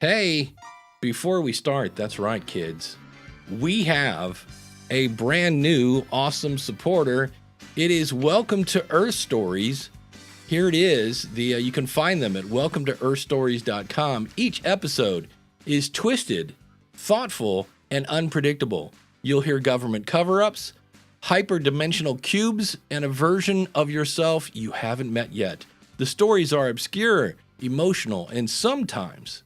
Hey, before we start, that's right, kids, we have a brand new awesome supporter. It is Welcome to Earth Stories. Here it is. You can find them at welcometoearthstories.com. Each episode is twisted, thoughtful, and unpredictable. You'll hear government cover-ups, hyperdimensional cubes, and a version of yourself you haven't met yet. The stories are obscure, emotional, and sometimes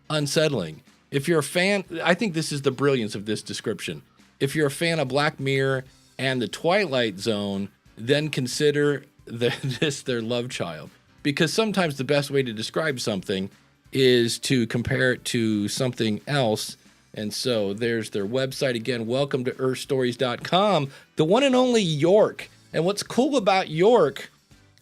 unsettling. If you're a fan, I think this is the brilliance of this description. If you're a fan of Black Mirror and the Twilight Zone, then consider this their love child. Because sometimes the best way to describe something is to compare it to something else. And so there's their website again, welcome to earthstories.com, the one and only York. And what's cool about York,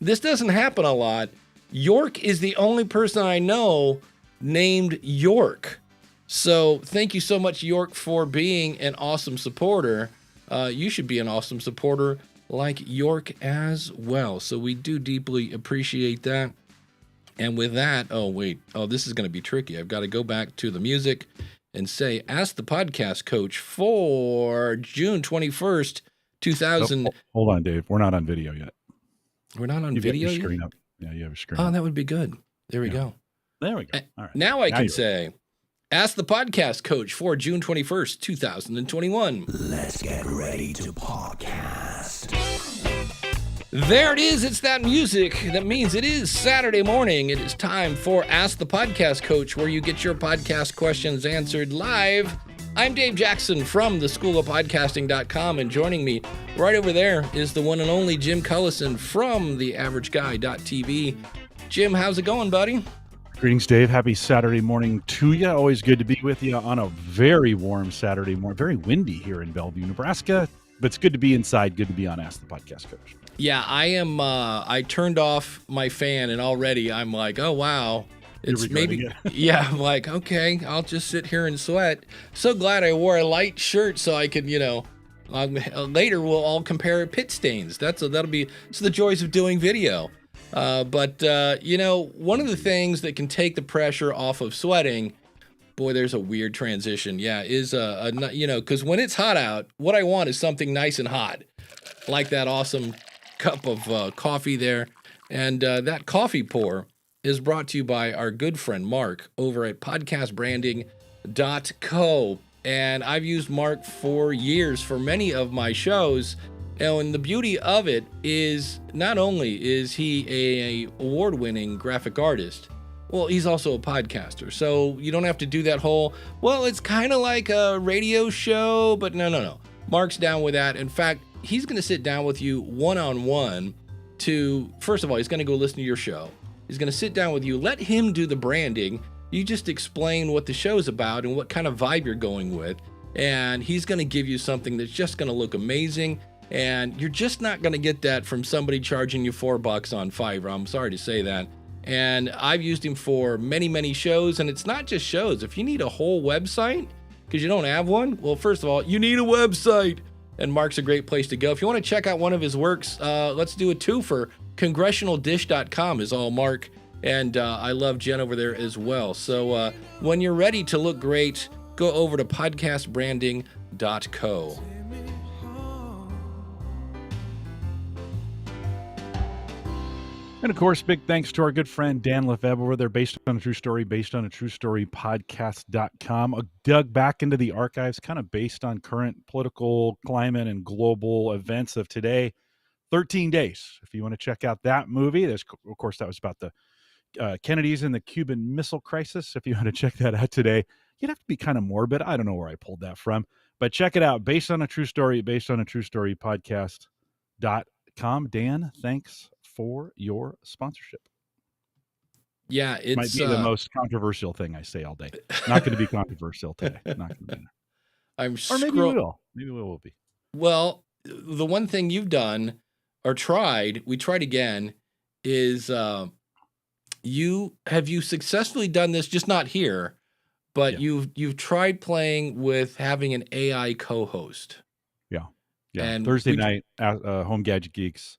this doesn't happen a lot. York is the only person I know named York. So thank you so much, York, for being an awesome supporter. You should be an awesome supporter like York as well. So we do deeply appreciate that. And with that, this is going to be tricky. I've got to go back to the music and say, ask the podcast coach for June 21st, 2000. Hold on, Dave. We're not on video yet. We're not on video yet? Screen up. Yeah, you have a screen. Oh, that would be good. There we go. There we go. All right. Now I can say, ask the podcast coach for June 21st, 2021. Let's get ready to podcast. There it is. It's that music. That means it is Saturday morning. It is time for Ask the Podcast Coach, where you get your podcast questions answered live. I'm Dave Jackson from the School of Podcasting.com, and joining me right over there is the one and only Jim Cullison from theaverageguy.tv. Jim, how's it going, buddy? Greetings, Dave. Happy Saturday morning to you. Always good to be with you on a very warm Saturday morning. Very windy here in Bellevue, Nebraska, but it's good to be inside. Good to be on Ask the Podcast Coach. Yeah, I am. I turned off my fan, and already I'm like, oh, wow. It's maybe, yeah, I'm like, okay, I'll just sit here and sweat. So glad I wore a light shirt so I could, later we'll all compare pit stains. That'll be, it's the joys of doing video. But one of the things that can take the pressure off of sweating, boy, there's a weird transition. Yeah, is, because when it's hot out, what I want is something nice and hot, like that awesome cup of coffee there. And that coffee pour is brought to you by our good friend Mark over at podcastbranding.co. And I've used Mark for years for many of my shows. And the beauty of it is not only is he a award-winning graphic artist, well, he's also a podcaster. So you don't have to do that whole, well, it's kind of like a radio show, but no. Mark's down with that. In fact, he's going to sit down with you one-on-one to, first of all, he's going to go listen to your show. He's going to sit down with you, let him do the branding. You just explain what the show's about and what kind of vibe you're going with. And he's going to give you something that's just going to look amazing. And you're just not going to get that from somebody charging you $4 on Fiverr. I'm sorry to say that. And I've used him for many, many shows. And it's not just shows. If you need a whole website because you don't have one, well, first of all, you need a website. And Mark's a great place to go. If you want to check out one of his works, let's do a twofer. Congressionaldish.com is all Mark. And I love Jen over there as well. So when you're ready to look great, go over to podcastbranding.co. And of course, big thanks to our good friend Dan Lefebvre over there, based on a true story podcast.com. I dug back into the archives, kind of based on current political climate and global events of today. 13 Days. If you want to check out that movie, of course, that was about the Kennedys and the Cuban Missile Crisis. If you want to check that out today, you'd have to be kind of morbid. I don't know where I pulled that from, but check it out. Based on a true story podcast.com. Dan, thanks for your sponsorship. Yeah, it might be the most controversial thing I say all day. Not going to be controversial today. Not going to be. Maybe we will. Maybe we will be. Well, the one thing you've done or tried, we tried again, is you successfully done this, just not here, but you've tried playing with having an AI co-host. Yeah. And Thursday night, Home Gadget Geeks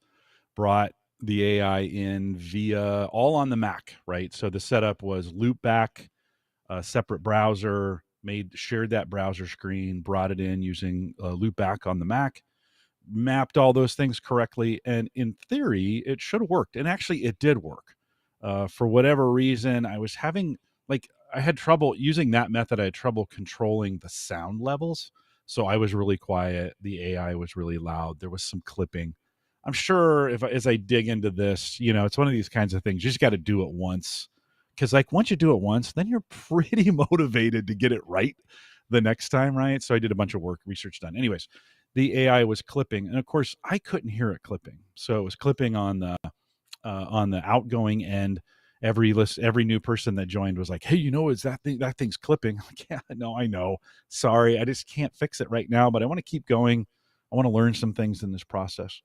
brought the AI in via all on the Mac, right? So the setup was loop back a separate browser, shared that browser screen, brought it in using Loopback on the Mac, mapped all those things correctly, and in theory it should have worked, and actually it did work. For whatever reason, I had trouble using that method. I had trouble controlling the sound levels, so I was really quiet, the AI was really loud, there was some clipping. I'm sure as I dig into this, it's one of these kinds of things you just got to do it once, because like once you do it once, then you're pretty motivated to get it right the next time, right? So I did a bunch of research done. Anyways, the AI was clipping, and of course I couldn't hear it clipping, so it was clipping on the outgoing end. Every new person that joined was like, "Hey, is that thing's clipping?" I'm like, yeah, no, I know. Sorry, I just can't fix it right now, but I want to keep going. I want to learn some things in this process.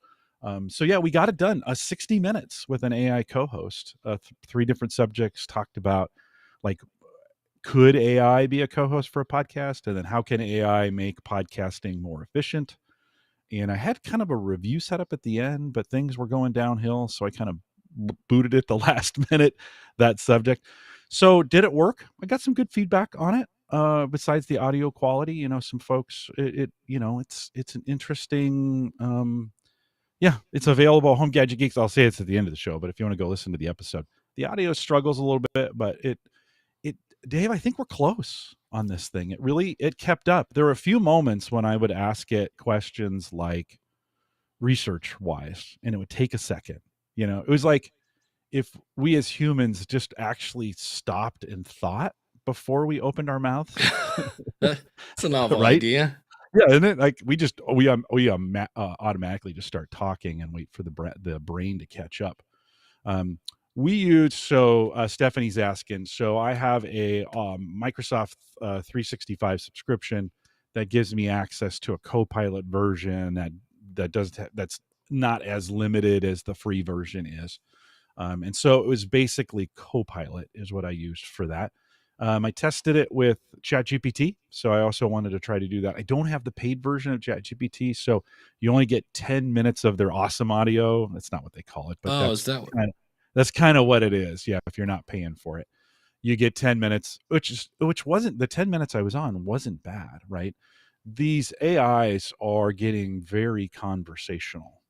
So yeah, we got it done. 60 minutes with an AI co-host. 3 different subjects talked about, like, could AI be a co-host for a podcast, and then how can AI make podcasting more efficient? And I had kind of a review set up at the end, but things were going downhill, so I kind of booted it the last minute, that subject. So did it work? I got some good feedback on it. Besides the audio quality, some folks, it's an interesting, it's available. Home Gadget Geeks. I'll say it's at the end of the show, but if you want to go listen to the episode, the audio struggles a little bit, but Dave, I think we're close on this thing. It kept up. There were a few moments when I would ask it questions like research wise, and it would take a second. It was like if we as humans just actually stopped and thought before we opened our mouths. It's a novel right? idea. Yeah, and then like we automatically just start talking and wait for the brain to catch up. We use, Stephanie's asking, so I have a Microsoft 365 subscription that gives me access to a Copilot version that's not as limited as the free version is. And so it was basically Copilot is what I used for that. I tested it with ChatGPT, so I also wanted to try to do that. I don't have the paid version of ChatGPT, so you only get 10 minutes of their awesome audio. That's not what they call it, but that's kind of what it is. Yeah, if you're not paying for it, you get 10 minutes, which wasn't, the 10 minutes I was on wasn't bad, right? These AIs are getting very conversational,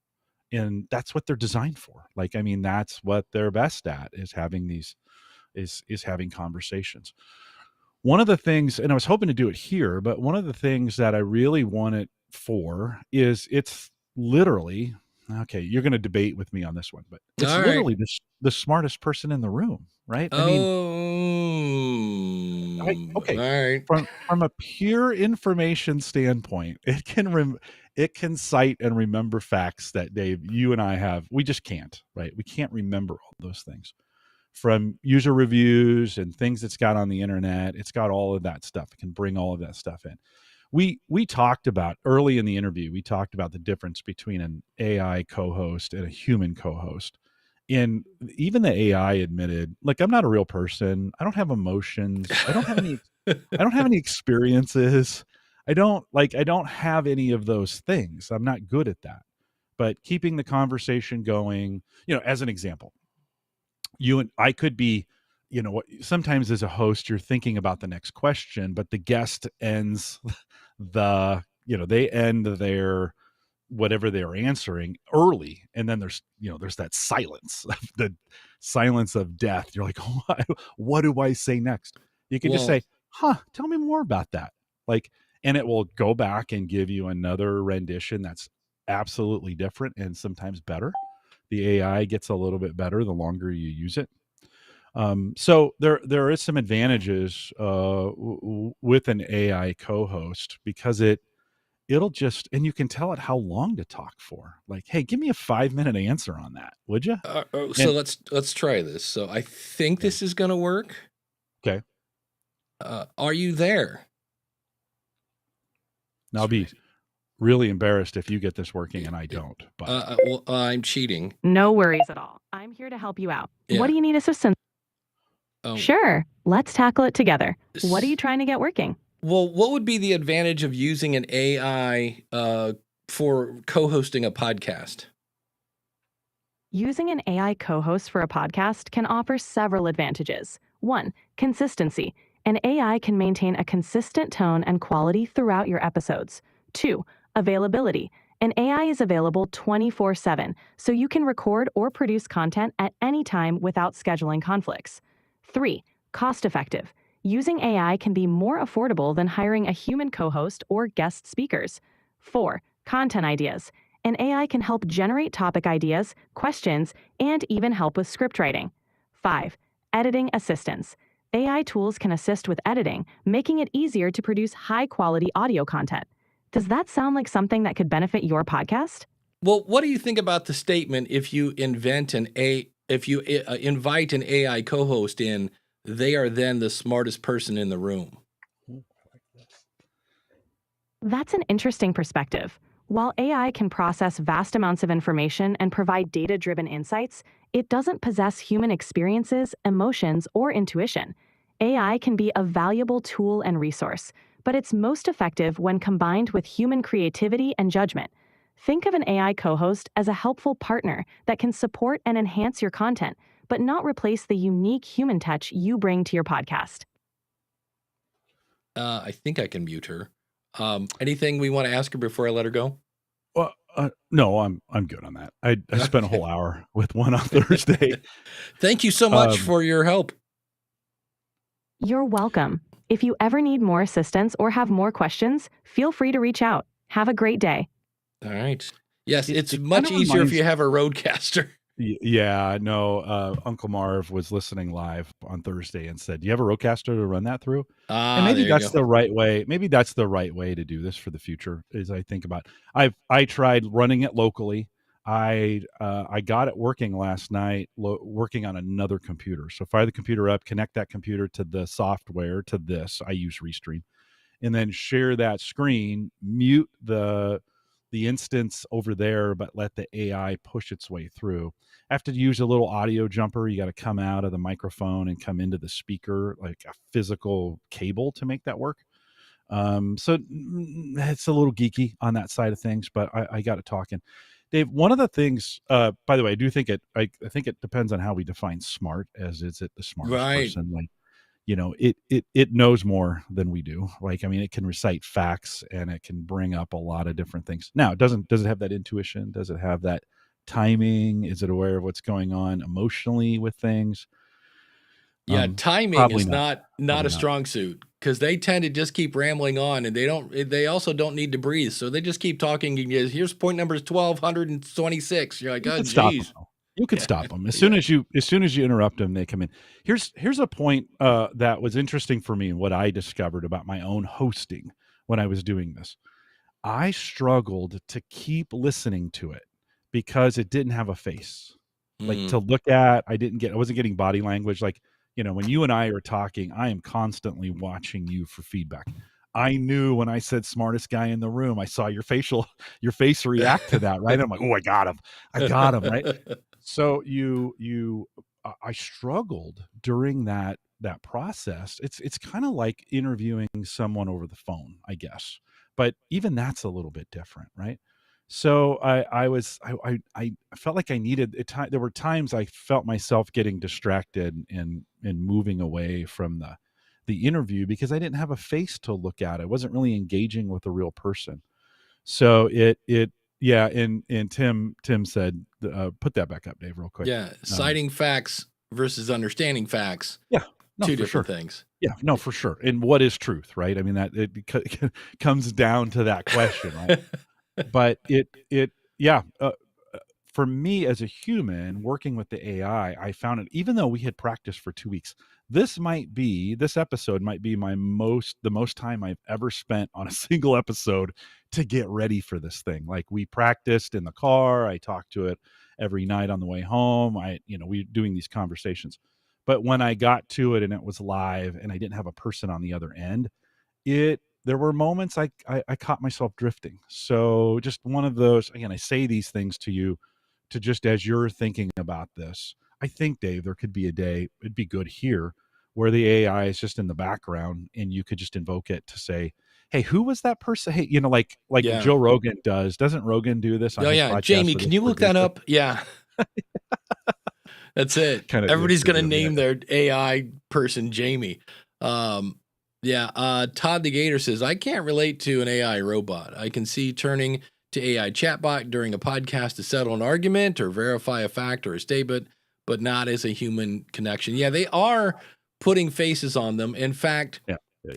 and that's what they're designed for. Like, I mean, that's what they're best at, is having having conversations. One of the things, and I was hoping to do it here, but one of the things that I really want it for is it's literally, okay, you're going to debate with me on this one, but it's literally the smartest person in the room, right? I mean, okay. All right. From a pure information standpoint, it can cite and remember facts that, Dave, you and I have. We just can't, right? We can't remember all those things. From user reviews and things it's got on the internet, it's got all of that stuff. It can bring all of that stuff in. We talked about early in the interview, we talked about the difference between an AI co-host and a human co-host. And even the AI admitted, like, I'm not a real person. I don't have emotions. I don't have any experiences. I don't have any of those things. I'm not good at that. But keeping the conversation going, as an example, you and I could be, sometimes as a host, you're thinking about the next question, but the guest ends they end their whatever they're answering early, and then there's that silence, the silence of death. You're like, what do I say next? You can just say, tell me more about that, and it will go back and give you another rendition that's absolutely different and sometimes better. The AI gets a little bit better the longer you use it. So there is some advantages with an AI co-host, because it'll just, and you can tell it how long to talk for. Like, hey, give me a 5-minute answer on that, would you? So let's try this. So I think this is going to work. Okay. Are you there? Now, I'll be really embarrassed if you get this working and I don't. But I'm cheating. No worries at all. I'm here to help you out. Yeah. What do you need assistance? Sure. Let's tackle it together. What are you trying to get working? Well, what would be the advantage of using an AI for co-hosting a podcast? Using an AI co-host for a podcast can offer several advantages. 1, consistency. An AI can maintain a consistent tone and quality throughout your episodes. 2. Availability. An AI is available 24/7, so you can record or produce content at any time without scheduling conflicts. 3. Cost effective. Using AI can be more affordable than hiring a human co-host or guest speakers. 4. Content ideas. An AI can help generate topic ideas, questions, and even help with script writing. 5. Editing assistance. AI tools can assist with editing, making it easier to produce high-quality audio content. Does that sound like something that could benefit your podcast? Well, what do you think about the statement, if you invite an AI co-host in, they are then the smartest person in the room? That's an interesting perspective. While AI can process vast amounts of information and provide data-driven insights, it doesn't possess human experiences, emotions, or intuition. AI can be a valuable tool and resource, but it's most effective when combined with human creativity and judgment. Think of an AI co-host as a helpful partner that can support and enhance your content, but not replace the unique human touch you bring to your podcast. I think I can mute her. Anything we want to ask her before I let her go? Well, no, I'm good on that. I spent a whole hour with one on Thursday. Thank you so much for your help. You're welcome. If you ever need more assistance or have more questions, feel free to reach out. Have a great day. All right. Yes, it's it much kinda easier if reminds- you have a roadcaster. Yeah, no. Uncle Marv was listening live on Thursday and said, "Do you have a Rodecaster to run that through?" And maybe There you that's go. the right way. Maybe that's the right way to do this for the future. As I think about, I tried running it locally. I got it working last night, working on another computer. So fire the computer up, connect that computer to the software to this. I use Restream, and then share that screen, mute the instance over there, but let the AI push its way through. I have to use a little audio jumper. You got to come out of the microphone and come into the speaker, like a physical cable to make that work. So it's a little geeky on that side of things, but I got it talking. Dave, one of the things, by the way, I do think I think it depends on how we define smart, as is it the smartest Right. person? Like, it knows more than we do. Like, I mean, it can recite facts and it can bring up a lot of different things. Now, does it have that intuition? Does it have that timing? Is it aware of what's going on emotionally with things? Yeah, timing Probably is not a strong suit, because they tend to just keep rambling on, and they also don't need to breathe. So they just keep talking. And here's point number 1226. You're like, You oh, can stop them, geez. though. You can stop them as soon as you interrupt them. They come in. Here's a point that was interesting for me and what I discovered about my own hosting when I was doing this. I struggled to keep listening to it because it didn't have a face, like to look at. I wasn't getting body language. Like, when you and I are talking, I am constantly watching you for feedback. I knew when I said smartest guy in the room, I saw your face react to that, right? I'm like, oh, I got him, right? So I struggled during that process. It's kind of like interviewing someone over the phone, I guess, but even that's a little bit different, right? So I felt like I needed it. There were times I felt myself getting distracted and moving away from the interview because I didn't have a face to look at. I wasn't really engaging with a real person. So yeah, and Tim said, put that back up, Dave, real quick. Yeah, citing facts versus understanding facts. Yeah, no, two for different sure. things. Yeah, no, for sure. And what is truth, right? I mean, that it comes down to that question, right? But for me as a human working with the AI, I found it, even though we had practiced for 2 weeks, this episode might be the most time I've ever spent on a single episode to get ready for this thing. Like, we practiced in the car. I talked to it every night on the way home. We were doing these conversations. But when I got to it and it was live and I didn't have a person on the other end, there were moments I caught myself drifting. So just one of those, again, I say these things to you to just, as you're thinking about this, I think, Dave, there could be a day, it'd be good here, where the AI is just in the background and you could just invoke it to say, hey, who was that person? Hey, like Yeah. Joe Rogan does. Doesn't Rogan do this on his podcast? Jamie, can you look that up? Yeah. That's it. Everybody's going to name their AI person Jamie. Todd the Gator says, I can't relate to an AI robot. I can see turning to AI chatbot during a podcast to settle an argument or verify a fact or a statement, but not as a human connection. Yeah, they are putting faces on them. In fact,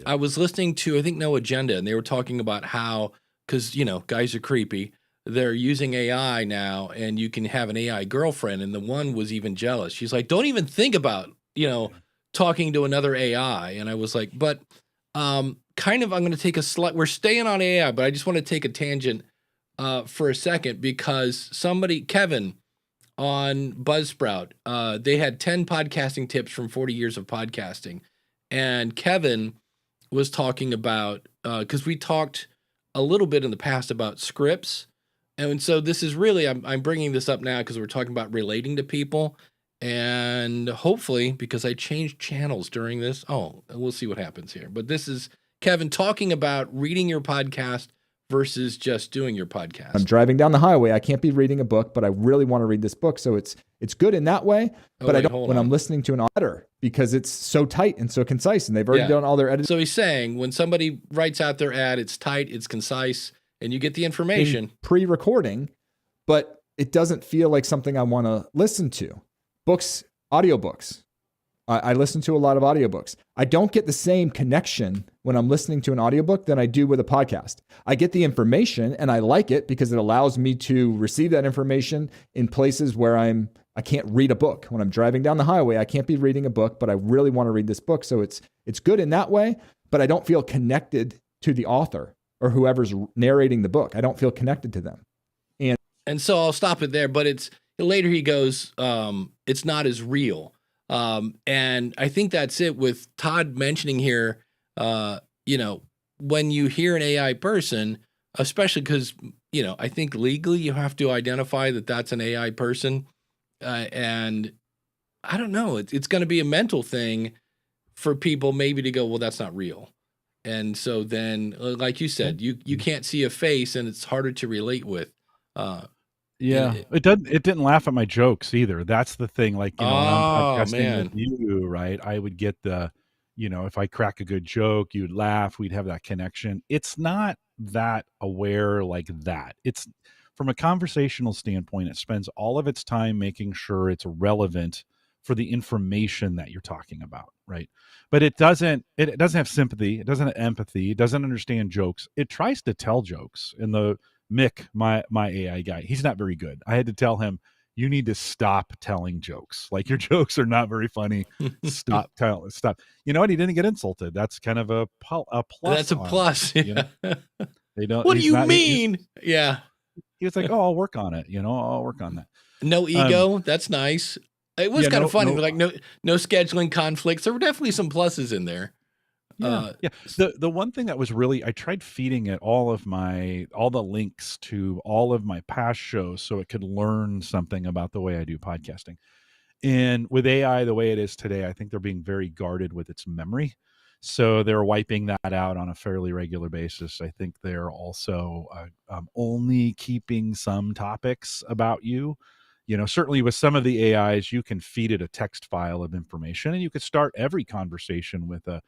I was listening to, I think, No Agenda, and they were talking about how, because, guys are creepy, they're using AI now, and you can have an AI girlfriend, and the one was even jealous. She's like, don't even think about, talking to another AI. And I was like, but I'm going to take we're staying on AI, but I just want to take a tangent for a second, because Kevin on Buzzsprout, they had 10 podcasting tips from 40 years of podcasting. And Kevin was talking about, because we talked a little bit in the past about scripts. And so this is really, I'm bringing this up now because we're talking about relating to people. And hopefully, because I changed channels during this, we'll see what happens here. But this is Kevin talking about reading your podcast versus just doing your podcast. I'm driving down the highway. I can't be reading a book, but I really want to read this book. So it's good in that way. But I don't when I'm listening to an author, because it's so tight and so concise, and they've already done all their editing. So he's saying when somebody writes out their ad, it's tight, it's concise, and you get the information. Pre-recording, but it doesn't feel like something I want to listen to. Books, audiobooks. I listen to a lot of audiobooks. I don't get the same connection when I'm listening to an audiobook than I do with a podcast. I get the information and I like it because it allows me to receive that information in places where I can't read a book. When I'm driving down the highway, I can't be reading a book, but I really want to read this book. So it's good in that way, but I don't feel connected to the author or whoever's narrating the book. I don't feel connected to them. And so I'll stop it there, but later he goes, it's not as real. And I think that's it with Todd mentioning here, when you hear an AI person, especially because, I think legally you have to identify that that's an AI person. And I don't know, it's going to be a mental thing for people maybe to go, well, that's not real. And so then, like you said, you can't see a face and it's harder to relate with. It didn't laugh at my jokes either. That's the thing. Like, when I'm podcasting with you, right? I would get if I crack a good joke, you'd laugh, we'd have that connection. It's not that aware like that. It's from a conversational standpoint, it spends all of its time making sure it's relevant for the information that you're talking about, right? But it doesn't have sympathy, it doesn't have empathy, it doesn't understand jokes. It tries to tell jokes. And the Mick, my AI guy, he's not very good. I had to tell him, you need to stop telling jokes. Like, your jokes are not very funny. Stop. You know what? He didn't get insulted. That's kind of a plus. That's a plus. They don't. What do you mean? He was like, "Oh, I'll work on it. I'll work on that." No ego. That's nice. It was kind of funny. Like no scheduling conflicts. There were definitely some pluses in there. The one thing that was really, I tried feeding it all the links to all of my past shows so it could learn something about the way I do podcasting. And with AI, the way it is today, I think they're being very guarded with its memory. So they're wiping that out on a fairly regular basis. I think they're also only keeping some topics about you. Certainly with some of the AIs, you can feed it a text file of information, and you could start every conversation with a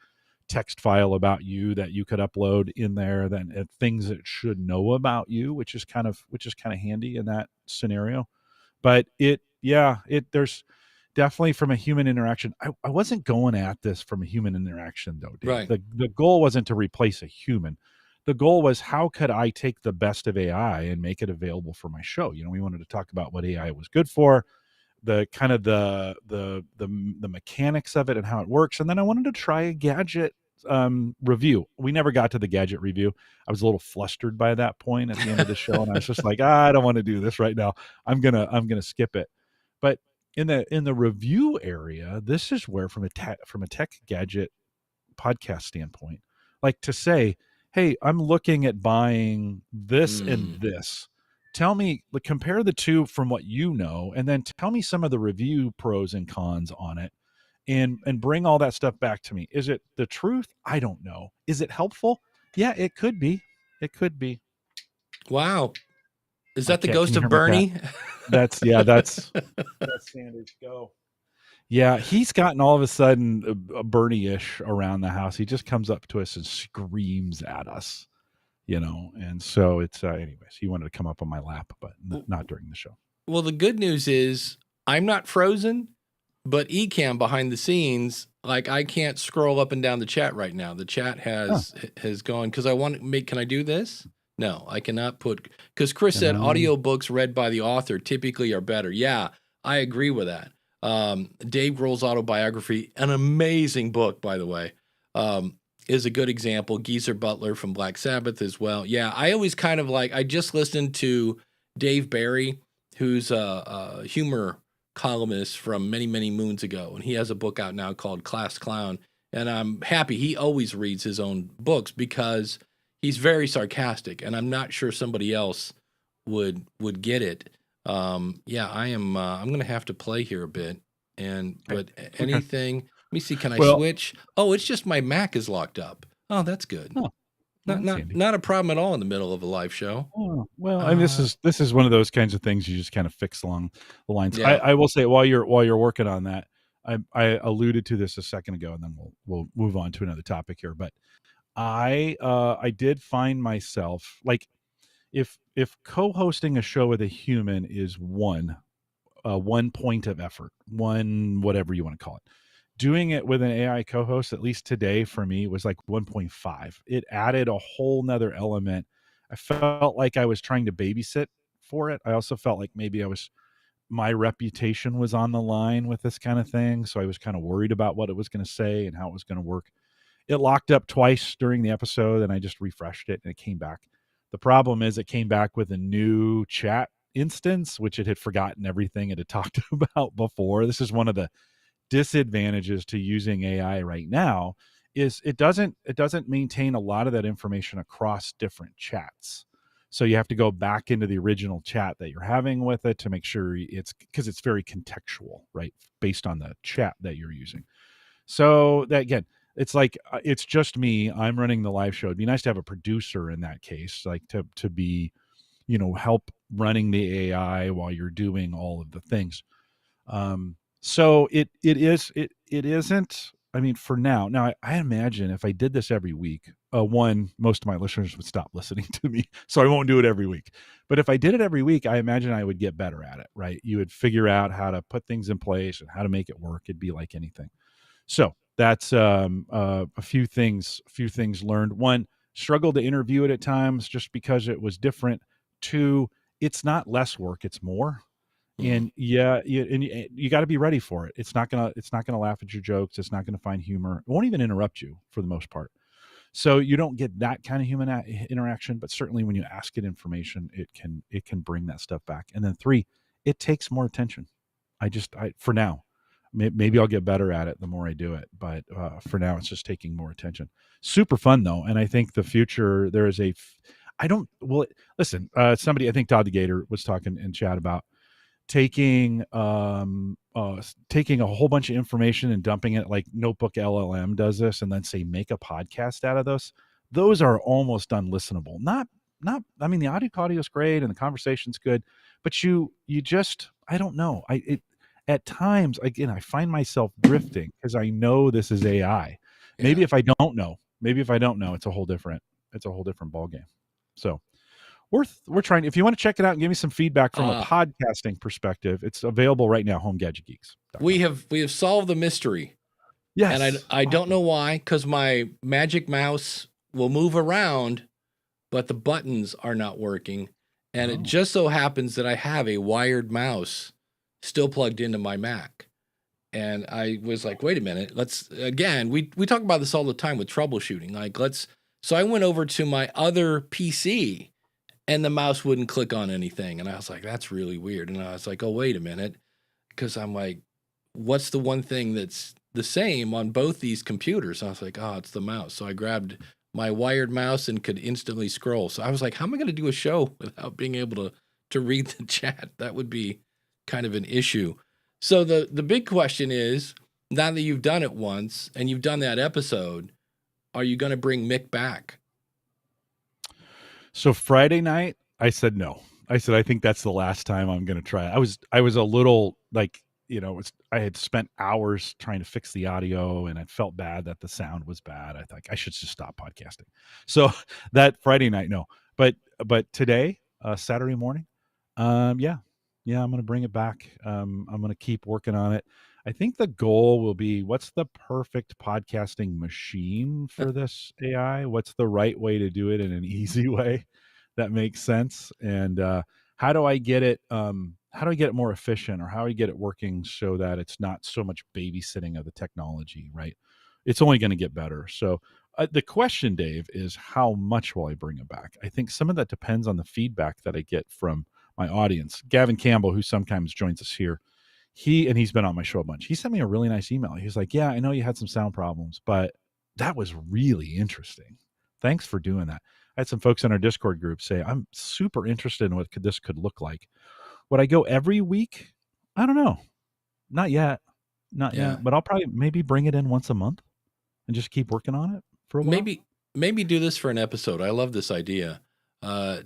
text file about you that you could upload in there, then things it should know about you, which is kind of handy in that scenario. But there's definitely from a human interaction. I wasn't going at this from a human interaction though, Dave. Right. The goal wasn't to replace a human. The goal was, how could I take the best of AI and make it available for my show? We wanted to talk about what AI was good for, the kind of the mechanics of it and how it works. And then I wanted to try a Gadget review. We never got to the Gadget review. I was a little flustered by that point at the end of the show, and I was just like, I don't want to do this right now. I'm gonna skip it. But in the review area, this is where from a tech gadget podcast standpoint, like to say, hey, I'm looking at buying this and this. Tell me, compare the two from what you know, and then tell me some of the review pros and cons on it, and bring all that stuff back to me. Is it the truth? I don't know. Is it helpful? Yeah, it could be. It could be. Wow. Is that the ghost of Bernie? That's Sanders. Go. Yeah, he's gotten all of a sudden a Bernie-ish around the house. He just comes up to us and screams at us, and so it's anyways, he wanted to come up on my lap, but not during the show. Well, the good news is I'm not frozen, but Ecamm behind the scenes, like I can't scroll up and down the chat right now. The chat has gone because I want to make. Can I do this? No, I cannot put because Chris said audiobooks read by the author typically are better. Yeah, I agree with that. Dave Grohl's autobiography, an amazing book, by the way, is a good example. Geezer Butler from Black Sabbath as well. Yeah, I always kind of I just listened to Dave Barry, who's a humor columnist from many, many moons ago. And he has a book out now called Class Clown. And I'm happy he always reads his own books because he's very sarcastic. And I'm not sure somebody else would get it. Yeah, I'm going to have to play here a bit. But anything, let me see, can I switch? Oh, it's just my Mac is locked up. Oh, that's good. Oh. Not a problem at all in the middle of a live show. Oh, well, I mean, this is one of those kinds of things you just kind of fix along the lines. Yeah. I will say while you're working on that, I alluded to this a second ago, and then we'll move on to another topic here. But I did find myself like if co-hosting a show with a human is one point of effort, one whatever you want to call it. Doing it with an AI co-host, at least today for me, was like 1.5. It added a whole nother element. I felt like I was trying to babysit for it. I also felt like maybe my reputation was on the line with this kind of thing. So I was kind of worried about what it was going to say and how it was going to work. It locked up twice during the episode and I just refreshed it and it came back. The problem is it came back with a new chat instance, which it had forgotten everything it had talked about before. This is one of the disadvantages to using AI right now is it doesn't maintain a lot of that information across different chats. So you have to go back into the original chat that you're having with it to make sure because it's very contextual, right? Based on the chat that you're using. So that again, it's like, it's just me. I'm running the live show. It'd be nice to have a producer in that case, like to be, help running the AI while you're doing all of the things. So it isn't, I mean, for now, I imagine if I did this every week, most of my listeners would stop listening to me. So I won't do it every week, but if I did it every week, I imagine I would get better at it, right? You would figure out how to put things in place and how to make it work. It'd be like anything. So that's, a few things learned. One, struggled to interview it at times just because it was different. Two, it's not less work, it's more. And you got to be ready for it. It's not gonna laugh at your jokes. It's not gonna find humor. It won't even interrupt you for the most part. So you don't get that kind of human interaction. But certainly when you ask it information, it can bring that stuff back. And then three, it takes more attention. For now, maybe I'll get better at it the more I do it. But for now, it's just taking more attention. Super fun though, and I think the future there is listen. Somebody, I think Todd the Gator was talking in chat about taking a whole bunch of information and dumping it like Notebook LLM does this, and then say make a podcast out of those are almost unlistenable. Not I mean, the audio is great and the conversation's good, but you just, I don't know. At times, again, I find myself drifting because I know this is AI. Maybe if I don't know, it's a whole different ball game. So we're trying. If you want to check it out and give me some feedback from a podcasting perspective, it's available right now. Home Gadget Geeks. We have solved the mystery. Yes, and I don't know why, because my magic mouse will move around, but the buttons are not working. And it just so happens that I have a wired mouse still plugged into my Mac. And I was like, wait a minute, we talk about this all the time with troubleshooting. So I went over to my other PC and the mouse wouldn't click on anything. And I was like, that's really weird. And I was like, oh, wait a minute. Because I'm like, what's the one thing that's the same on both these computers? And I was like, oh, it's the mouse. So I grabbed my wired mouse and could instantly scroll. So I was like, how am I going to do a show without being able to read the chat? That would be kind of an issue. So the big question is, now that you've done it once and you've done that episode, are you going to bring Mick back? So Friday night, I said no. I said I think that's the last time I'm going to try it. I was a little like I had spent hours trying to fix the audio, and I felt bad that the sound was bad. I thought I should just stop podcasting. So that Friday night, no, but today, Saturday morning, yeah, I'm going to bring it back. I'm going to keep working on it. I think the goal will be, what's the perfect podcasting machine for this AI? What's the right way to do it in an easy way that makes sense? And how do I get it? How do I get it more efficient, or how do I get it working so that it's not so much babysitting of the technology? Right? It's only going to get better. So the question, Dave, is how much will I bring it back? I think some of that depends on the feedback that I get from my audience. Gavin Campbell, who sometimes joins us here, he's been on my show a bunch. He sent me a really nice email. He was like, yeah, I know you had some sound problems, but that was really interesting. Thanks for doing that. I had some folks in our Discord group say, I'm super interested in what this could look like. Would I go every week? I don't know. Not yet. But I'll probably maybe bring it in once a month and just keep working on it for a while. Maybe do this for an episode. I love this idea.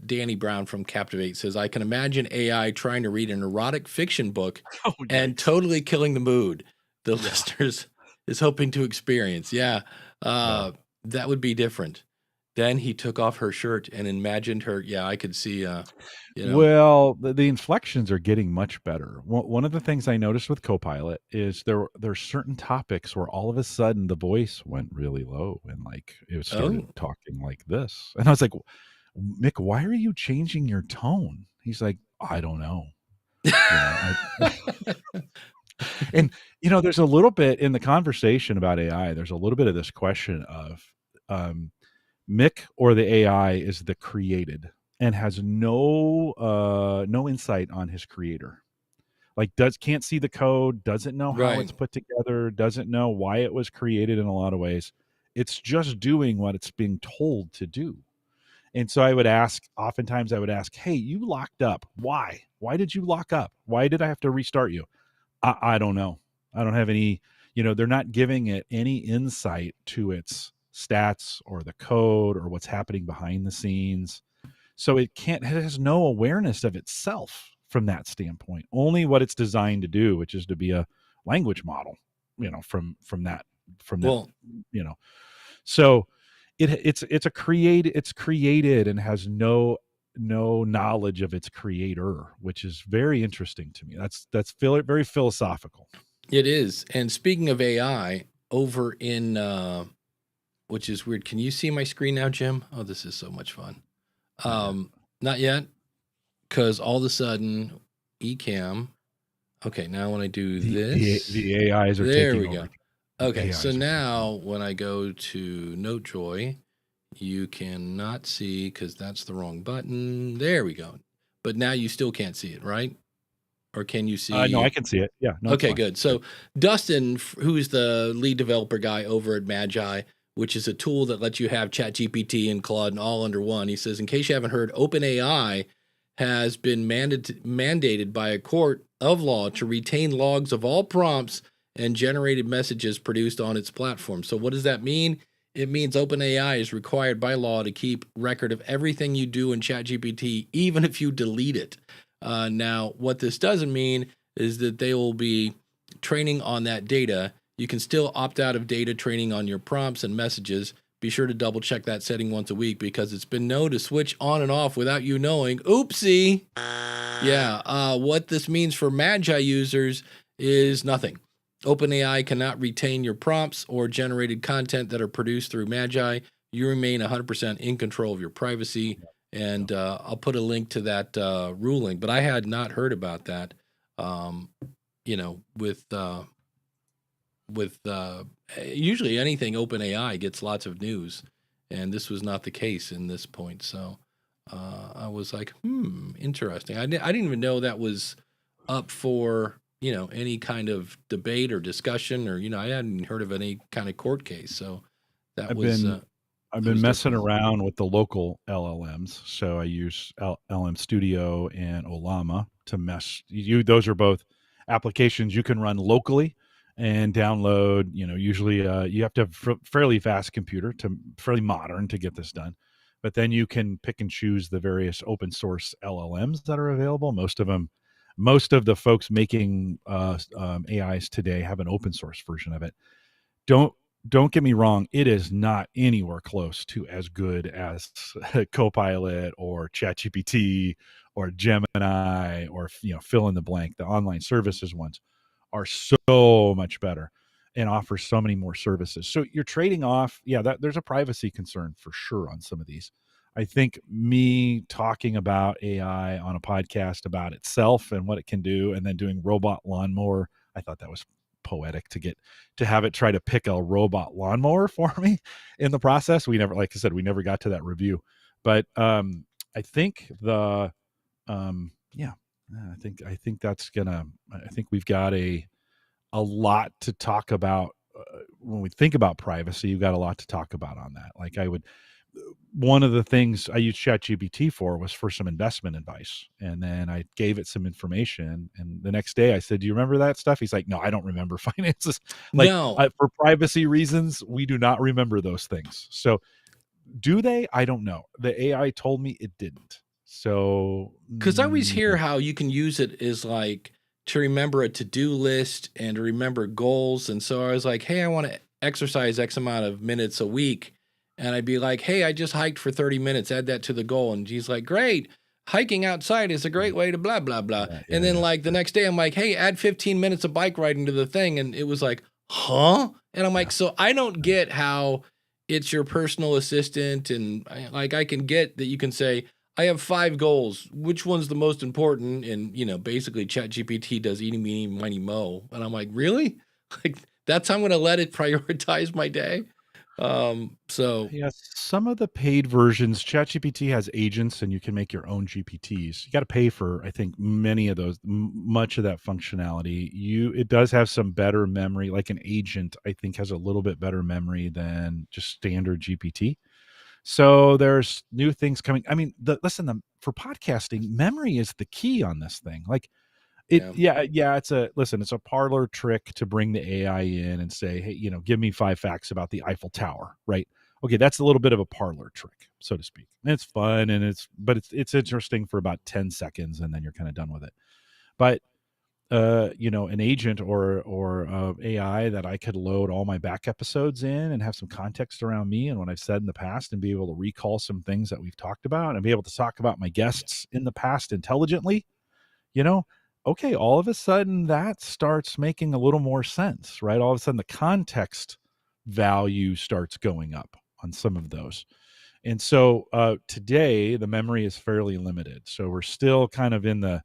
Danny Brown from Captivate says, I can imagine AI trying to read an erotic fiction book and totally killing the mood the listeners is hoping to experience. That would be different. Then he took off her shirt and imagined her. Yeah, I could see, Well, the inflections are getting much better. One of the things I noticed with Copilot is there's certain topics where all of a sudden the voice went really low and like it started talking like this. And I was like, Mick, why are you changing your tone? He's like, I don't know. And, there's a little bit in the conversation about AI, there's a little bit of this question of Mick or the AI is the created and has no insight on his creator. Like can't see the code, doesn't know how it's put together, doesn't know why it was created in a lot of ways. It's just doing what it's being told to do. And so oftentimes I would ask, hey, you locked up. Why? Why did you lock up? Why did I have to restart you? I don't know. I don't have any, they're not giving it any insight to its stats or the code or what's happening behind the scenes. So it has no awareness of itself from that standpoint, only what it's designed to do, which is to be a language model, from that. So it's created and has no knowledge of its creator, which is very interesting to me. That's very philosophical. It is. And speaking of AI, over in which is weird. Can you see my screen now, Jim? Oh, this is so much fun. Not yet, because all of a sudden, Ecamm. Okay, now when I do this, the AIs are there taking we over. go. Okay, so now when I go to NoteJoy, you cannot see because that's the wrong button. There we go. But now you still can't see it, right? Or can you see? No, I can see it. Yeah. No, okay, good. So Dustin, who's the lead developer guy over at Magi, which is a tool that lets you have ChatGPT and Claude all under one. He says, in case you haven't heard, OpenAI has been mandated by a court of law to retain logs of all prompts and generated messages produced on its platform. So what does that mean? It means OpenAI is required by law to keep record of everything you do in ChatGPT, even if you delete it. Now, what this doesn't mean is that they will be training on that data. You can still opt out of data training on your prompts and messages. Be sure to double check that setting once a week because it's been known to switch on and off without you knowing. Oopsie. Yeah. What this means for Magi users is nothing. OpenAI cannot retain your prompts or generated content that are produced through Magi. You remain 100% in control of your privacy. And I'll put a link to that ruling. But I had not heard about that, with usually anything OpenAI gets lots of news. And this was not the case in this point. So I was like, interesting. I didn't even know that was up for, any kind of debate or discussion or, I hadn't heard of any kind of court case. So I've been messing around with the local LLMs. So I use LM Studio and Olama to mess. Those are both applications you can run locally and download. Usually you have to have fairly fast computer, fairly modern to get this done. But then you can pick and choose the various open source LLMs that are available. Most of them Most of the folks making AIs today have an open source version of it. Don't get me wrong, it is not anywhere close to as good as Copilot or ChatGPT or Gemini or fill in the blank. The online services ones are so much better and offer so many more services. So you're trading off, there's a privacy concern for sure on some of these. I think me talking about AI on a podcast about itself and what it can do, and then doing robot lawnmower, I thought that was poetic to have it try to pick a robot lawnmower for me in the process. We never, like I said, we never got to that review, but I think I think that's gonna, I think we've got a lot to talk about when we think about privacy. You've got a lot to talk about on that. Like one of the things I used ChatGPT for was for some investment advice. And then I gave it some information. And the next day I said, do you remember that stuff? He's like, no, I don't remember finances. No. For privacy reasons, we do not remember those things. So do they? I don't know. The AI told me it didn't. So, because I always hear how you can use it as like to remember a to-do list and to remember goals. And so I was like, hey, I want to exercise X amount of minutes a week. And I'd be like, hey, I just hiked for 30 minutes. Add that to the goal. And he's like, great. Hiking outside is a great way to blah, blah, blah. And then like the next day I'm like, hey, add 15 minutes of bike riding to the thing. And it was like, huh? And I'm like, so I don't get how it's your personal assistant. And like, I can get that you can say, I have 5 goals. Which one's the most important? And, basically ChatGPT does eeny, meeny, miny, mo. And I'm like, really? Like, that's how I'm going to let it prioritize my day? Some of the paid versions, ChatGPT has agents and you can make your own GPTs. You got to pay for, I think, many of those, much of that functionality. It does have some better memory. Like an agent, I think, has a little bit better memory than just standard GPT. So there's new things coming. I mean, for podcasting, memory is the key on this thing. Like, it's a parlor trick to bring the AI in and say, hey, give me 5 facts about the Eiffel Tower, right? Okay, that's a little bit of a parlor trick, so to speak. And it's fun and it's interesting for about 10 seconds and then you're kind of done with it. But an agent or AI that I could load all my back episodes in and have some context around me and what I've said in the past and be able to recall some things that we've talked about and be able to talk about my guests in the past intelligently, okay, all of a sudden that starts making a little more sense, right? All of a sudden the context value starts going up on some of those. And so today the memory is fairly limited. So we're still kind of in the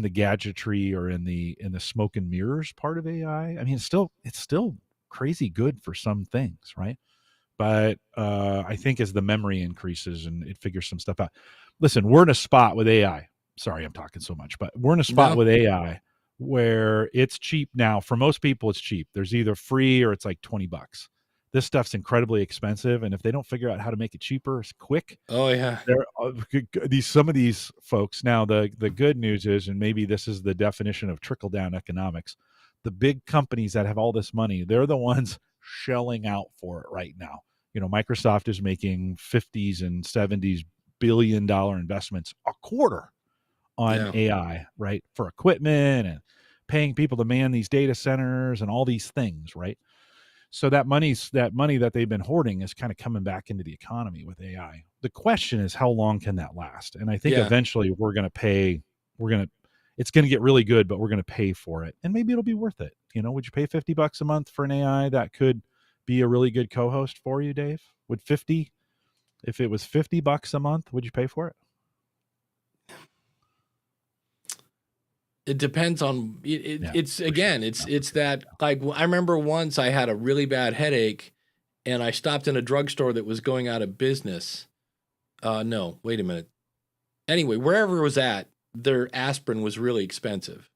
gadgetry or in the smoke and mirrors part of AI. I mean, it's still crazy good for some things, right? But I think as the memory increases and it figures some stuff out. Listen, we're in a spot with AI. Sorry, I'm talking so much, but we're in a spot with AI where it's cheap now. For most people, it's cheap. There's either free or it's like $20. This stuff's incredibly expensive, and if they don't figure out how to make it cheaper, quick. Oh yeah, some of these folks. Now, the good news is, and maybe this is the definition of trickle down economics. The big companies that have all this money, they're the ones shelling out for it right now. Microsoft is making 50s and 70s billion-dollar investments a quarter on AI, right? For equipment and paying people to man these data centers and all these things, right? So that money that they've been hoarding is kind of coming back into the economy with AI. The question is, how long can that last? And I think eventually it's going to get really good, but we're going to pay for it. And maybe it'll be worth it. Would you pay $50 a month for an AI that could be a really good co-host for you, Dave? If it was $50 a month, would you pay for it? It depends on it's that, like, I remember once I had a really bad headache and I stopped in a drugstore that was going out of business. No, wait a minute. Anyway, wherever it was at, their aspirin was really expensive.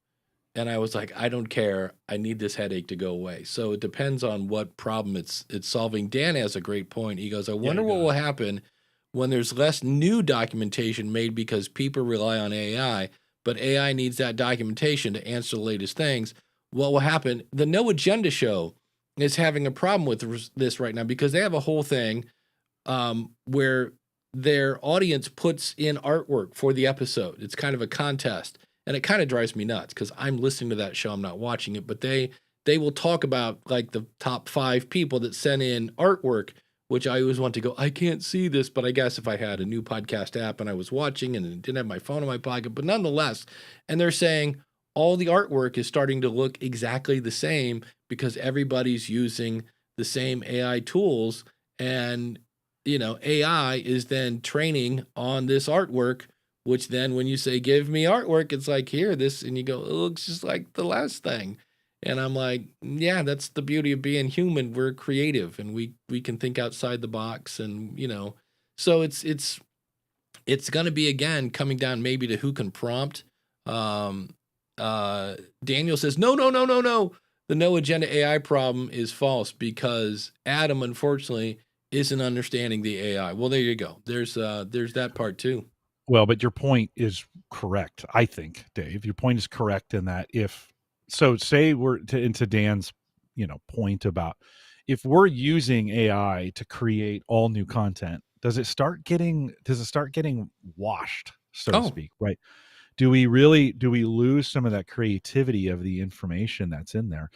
And I was like, I don't care. I need this headache to go away. So it depends on what problem it's solving. Dan has a great point. He goes, I wonder what will happen when there's less new documentation made because people rely on AI. But AI needs that documentation to answer the latest things. What will happen? The No Agenda Show is having a problem with this right now because they have a whole thing where their audience puts in artwork for the episode. It's kind of a contest. and it kind of drives me nuts because I'm listening to that show, I'm not watching it, but they will talk about like the top 5 people that sent in artwork, which I always want to go, I can't see this, but I guess if I had a new podcast app and I was watching and didn't have my phone in my pocket, but nonetheless, and they're saying all the artwork is starting to look exactly the same because everybody's using the same AI tools, and AI is then training on this artwork, which then when you say give me artwork, it's like here this, and you go, it looks just like the last thing. And I'm like, yeah, that's the beauty of being human. We're creative and we can think outside the box, and so it's going to be, again, coming down maybe to who can prompt. Daniel says no. The no agenda AI problem is false because Adam, unfortunately, isn't understanding the AI. Well, there you go. There's that part too. Well, but your point is correct, I think, Dave. Your point is correct in that say we're into Dan's, point about if we're using AI to create all new content, does it start getting washed, so to speak, right? Do we lose some of that creativity of the information that's in there?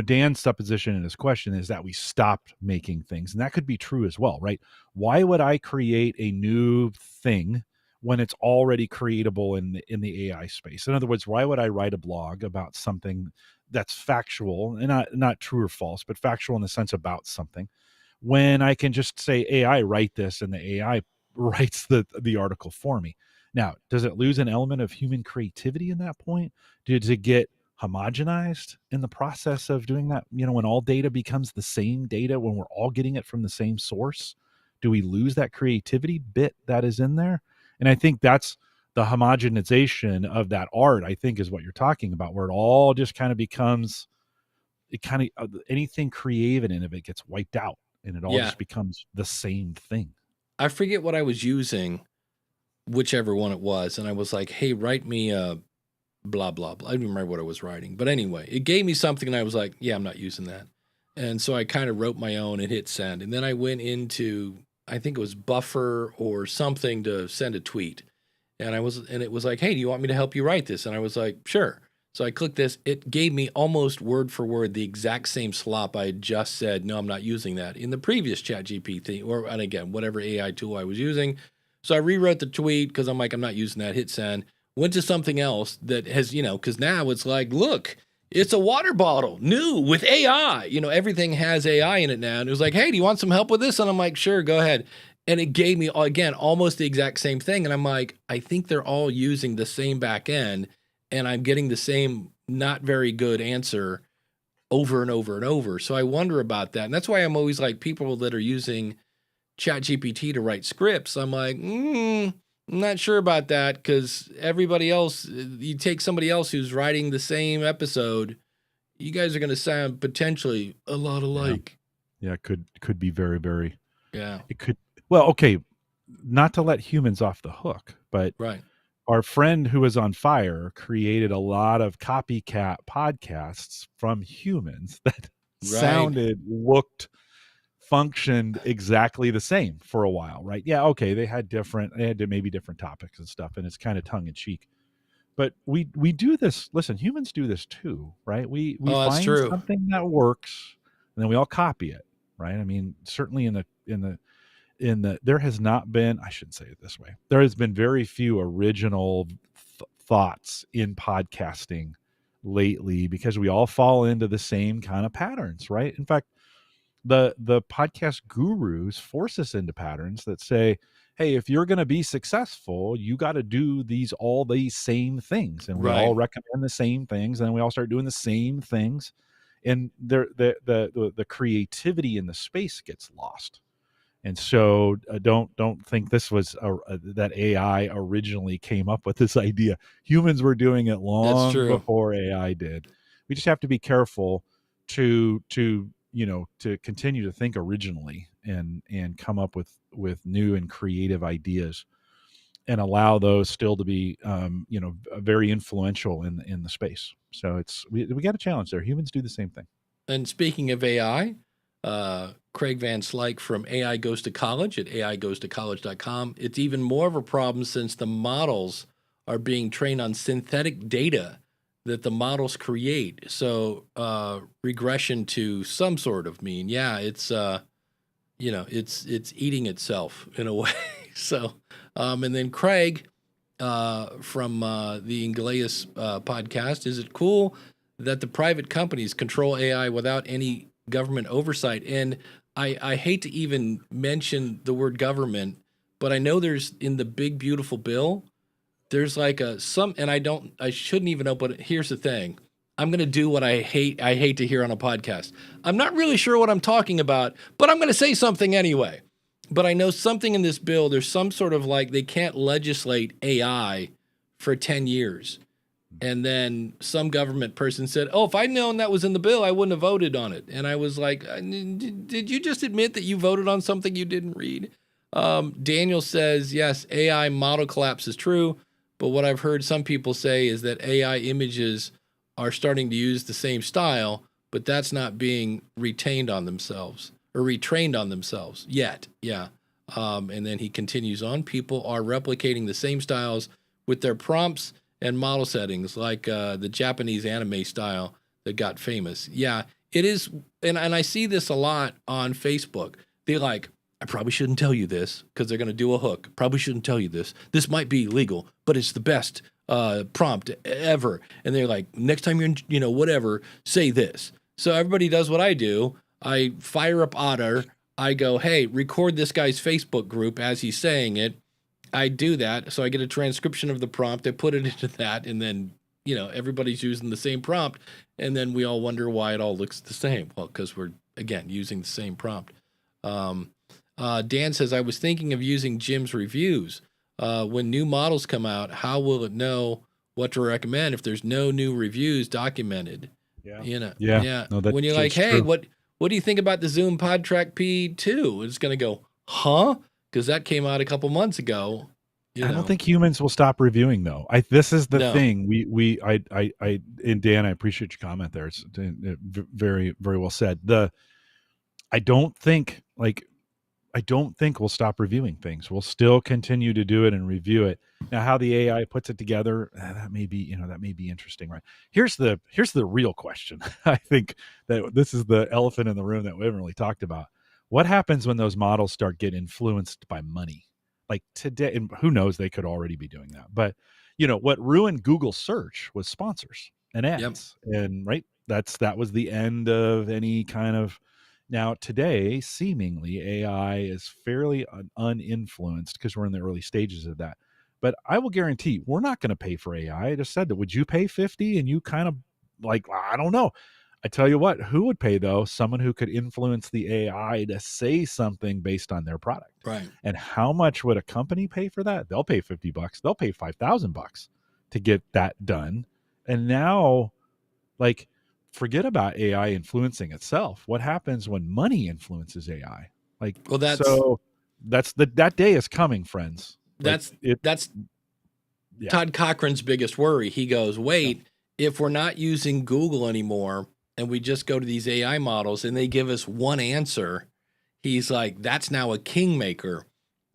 Dan's supposition in his question is that we stopped making things, and that could be true as well, right? Why would I create a new thing when it's already creatable in the AI space? In other words, why would I write a blog about something that's factual and not true or false, but factual in the sense about something, when I can just say, AI, write this, and the AI writes the article for me? Now, does it lose an element of human creativity in that point? Does it get homogenized in the process of doing that? When all data becomes the same data, when we're all getting it from the same source, do we lose that creativity bit that is in there? And I think that's the homogenization of that art, I think, is what you're talking about, where it all just kind of becomes, anything creative in it gets wiped out, and it all just becomes the same thing. I forget what I was using, whichever one it was, and I was like, hey, write me blah, blah, blah. I don't remember what I was writing. But anyway, it gave me something, and I was like, yeah, I'm not using that. And so I kind of wrote my own and hit send. And then I went into, I think it was Buffer or something, to send a tweet. And it was like, hey, do you want me to help you write this? And I was like, sure. So I clicked this. It gave me almost word for word the exact same slop I had just said, no, I'm not using that, in the previous ChatGPT, and again, whatever AI tool I was using. So I rewrote the tweet because I'm like, I'm not using that, hit send. Went to something else that has, because now it's like, look, it's a water bottle, new, with AI. Everything has AI in it now. And it was like, hey, do you want some help with this? And I'm like, sure, go ahead. And it gave me, again, almost the exact same thing. And I'm like, I think they're all using the same back end, and I'm getting the same not very good answer over and over and over. So I wonder about that. And that's why I'm always like, people that are using ChatGPT to write scripts, I'm like, I'm not sure about that, because everybody else, you take somebody else who's writing the same episode, you guys are going to sound potentially a lot alike. Yeah, it could be very, very. Yeah. It could. Well, okay, not to let humans off the hook, but right. Our friend who was on fire created a lot of copycat podcasts from humans that sounded, looked, functioned exactly the same for a while, right? Yeah, okay, they had maybe different topics and stuff, and it's kind of tongue in cheek. But we do this. Listen, humans do this too, right? We find something that works, and then we all copy it, right? I mean, certainly in the there has not been, I shouldn't say it this way, there has been very few original thoughts in podcasting lately, because we all fall into the same kind of patterns, right? In fact, the podcast gurus force us into patterns that say, hey, if you're going to be successful, you got to do all these same things, and we all recommend the same things, and then we all start doing the same things, and the creativity in the space gets lost. And so don't think this was that AI originally came up with this idea. Humans were doing it long before AI did. We just have to be careful to continue to think originally and come up with new and creative ideas, and allow those still to be very influential in the space. So we got a challenge there. Humans do the same thing. And speaking of AI, Craig Van Slyke from AI Goes to College at aigoestocollege.com. It's even more of a problem since the models are being trained on synthetic data that the models create. So regression to some sort of mean. Yeah, it's it's eating itself in a way. So and then Craig from the Ingleus podcast, is it cool that the private companies control AI without any government oversight? And I hate to even mention the word government, but I know there's in the big beautiful bill, there's like and I shouldn't even know, but here's the thing. I'm going to do what I hate to hear on a podcast. I'm not really sure what I'm talking about, but I'm going to say something anyway. But I know something in this bill, there's some sort of like, they can't legislate AI for 10 years. And then some government person said, oh, if I'd known that was in the bill, I wouldn't have voted on it. And I was like, did you just admit that you voted on something you didn't read? Daniel says, yes, AI model collapse is true. But what I've heard some people say is that AI images are starting to use the same style, but that's not being retained on themselves or retrained on themselves yet. Yeah. And then he continues on. People are replicating the same styles with their prompts and model settings, like the Japanese anime style that got famous. Yeah, it is. And I see this a lot on Facebook. They're like, I probably shouldn't tell you this because they're going to do a hook. Probably shouldn't tell you this. This might be illegal, but it's the best prompt ever. And they're like, next time you're in, whatever, say this. So everybody does what I do. I fire up Otter. I go, hey, record this guy's Facebook group as he's saying it. I do that. So I get a transcription of the prompt. I put it into that. And then, everybody's using the same prompt. And then we all wonder why it all looks the same. Well, because we're, again, using the same prompt. Dan says, I was thinking of using Jim's reviews. When new models come out, how will it know what to recommend if there's no new reviews documented? Yeah. Yeah. No, when you're like, hey, true. what do you think about the Zoom PodTrack P2? It's going to go, huh? Because that came out a couple months ago. I don't think humans will stop reviewing though. This is the thing. And Dan, I appreciate your comment there. It's very, very well said. I don't think we'll stop reviewing things. We'll still continue to do it and review it. Now, how the AI puts it together, that may be interesting, right? Here's the real question. I think that this is the elephant in the room that we haven't really talked about. What happens when those models start getting influenced by money? Like today, and who knows, they could already be doing that. But what ruined Google search was sponsors and ads. Yep. And right, that was the end of any kind of. Now today, seemingly AI is fairly uninfluenced because we're in the early stages of that. But I will guarantee we're not going to pay for AI. I just said that. Would you pay 50? And you kind of like, I don't know. I tell you what, who would pay though? Someone who could influence the AI to say something based on their product. Right. And how much would a company pay for that? They'll pay $50. They'll pay $5,000 to get that done. And now, like, forget about AI influencing itself. What happens when money influences AI? Like, well, that day is coming, friends. That's Todd Cochran's biggest worry. He goes, wait, if we're not using Google anymore and we just go to these AI models and they give us one answer, he's like, that's now a kingmaker.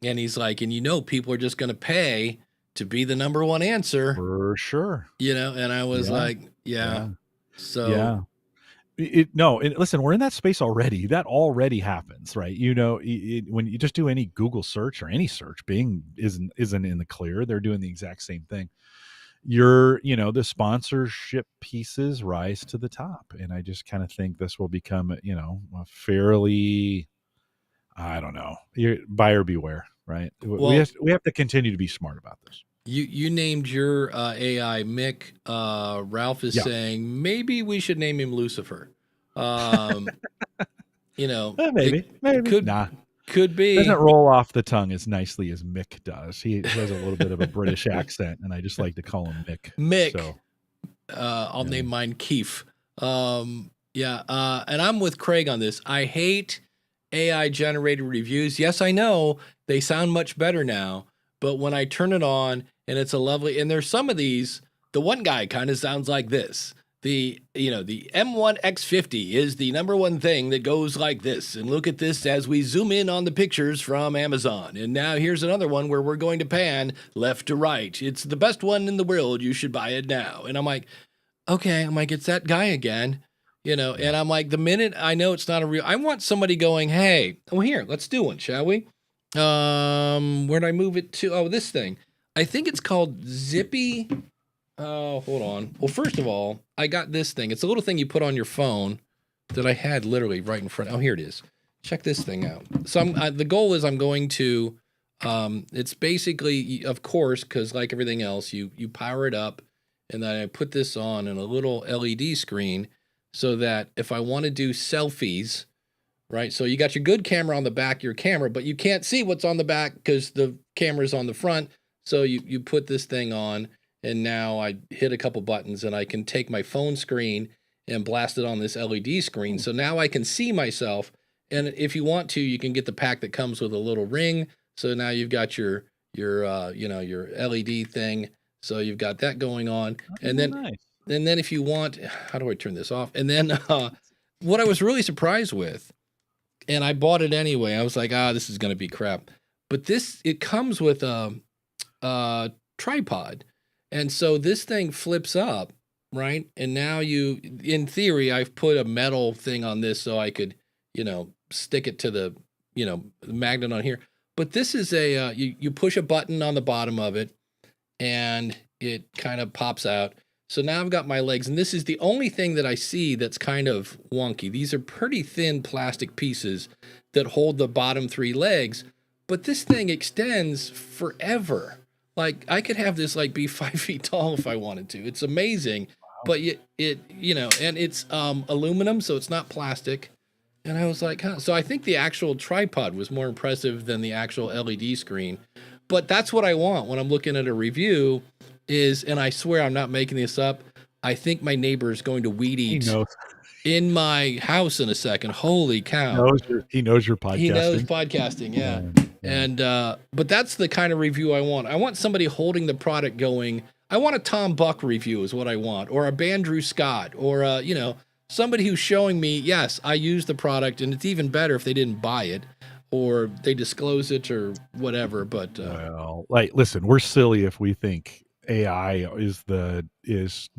And he's like, and people are just going to pay to be the number one answer. For sure. And I was like, yeah. So listen, we're in that space already. That already happens, right? When you just do any Google search or any search, Bing isn't in the clear. They're doing the exact same thing. The sponsorship pieces rise to the top, and I just kind of think this will become, a fairly, I don't know, buyer beware, right? Well, we have to continue to be smart about this. You named your AI Mick. Ralph is saying maybe we should name him Lucifer. Maybe could be. Doesn't roll off the tongue as nicely as Mick does. He has a little bit of a British accent, and I just like to call him Mick. Mick. So, I'll name mine Keith. And I'm with Craig on this. I hate AI generated reviews. Yes, I know they sound much better now, but when I turn it on and it's and there's some of these, the one guy kind of sounds like this. the M1 X50 is the number one thing that goes like this. And look at this as we zoom in on the pictures from Amazon. And now here's another one where we're going to pan left to right. It's the best one in the world. You should buy it now. And I'm like, okay. I'm like, it's that guy again, and I'm like, the minute I know it's not a real, I want somebody going, hey, here, let's do one, shall we? Where'd I move it to? Oh, this thing. I think it's called Zippy. Oh, hold on. Well, first of all, I got this thing. It's a little thing you put on your phone that I had literally right in front. Oh, here it is. Check this thing out. So the goal is I'm going to, it's basically, of course, because like everything else, you power it up, and then I put this on in a little LED screen so that if I want to do selfies, right? So you got your good camera on the back of your camera, but you can't see what's on the back because the camera's on the front. So you put this thing on, and now I hit a couple buttons and I can take my phone screen and blast it on this LED screen. So now I can see myself. And if you want to, you can get the pack that comes with a little ring. So now you've got your LED thing. So you've got that going on. And then, nice. And then if you want, how do I turn this off? And then what I was really surprised with, and I bought it anyway. I was like, this is going to be crap. But it comes with a tripod. And so this thing flips up, right? And now in theory, I've put a metal thing on this so I could, stick it to the, magnet on here. But this is you push a button on the bottom of it and it kind of pops out. So now I've got my legs, and this is the only thing that I see that's kind of wonky. These are pretty thin plastic pieces that hold the bottom three legs, but this thing extends forever. Like I could have this be 5 feet tall if I wanted to. It's amazing, but and it's aluminum, so it's not plastic. And I was like, huh. So I think the actual tripod was more impressive than the actual LED screen. But that's what I want when I'm looking at a review and I swear I'm not making this up, I think my neighbor is going to weed eat in my house in a second. Holy cow. He knows your podcasting. He knows podcasting, yeah. And but that's the kind of review I want. I want somebody holding the product going, I want a Tom Buck review is what I want, or a Bandrew Scott, or somebody who's showing me, yes, I use the product, and it's even better if they didn't buy it or they disclose it or whatever. But listen, we're silly if we think AI is the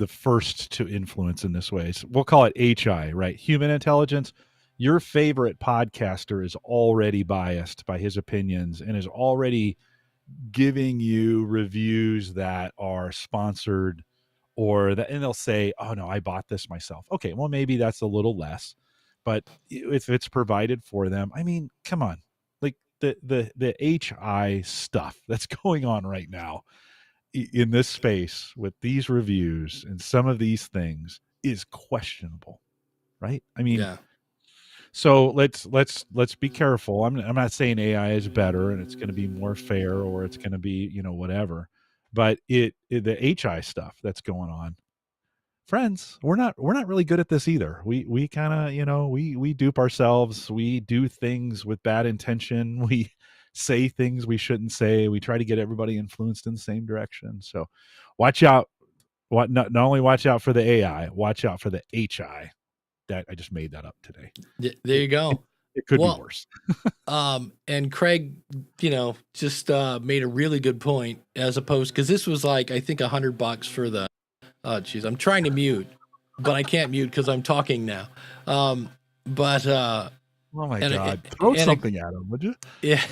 first to influence in this way. So we'll call it HI, right? Human intelligence. Your favorite podcaster is already biased by his opinions and is already giving you reviews that are sponsored, and they'll say, oh no, I bought this myself. Okay, well maybe that's a little less, but if it's provided for them, I mean, come on, like the HI stuff that's going on right now in this space with these reviews and some of these things is questionable, right? I mean, yeah. So let's be careful. I'm not saying AI is better and it's going to be more fair or it's going to be whatever, but the HI stuff that's going on, friends, we're not really good at this either. We kind of we dupe ourselves. We do things with bad intention. We say things we shouldn't say. We try to get everybody influenced in the same direction. So watch out. Not only watch out for the AI, watch out for the HI. That I just made that up today. There you go. It could be worse. And Craig, just made a really good point as opposed, because this was I think $100 for the, I'm trying to mute, but I can't mute because I'm talking now. Oh my God. Throw something at him, would you? Yeah.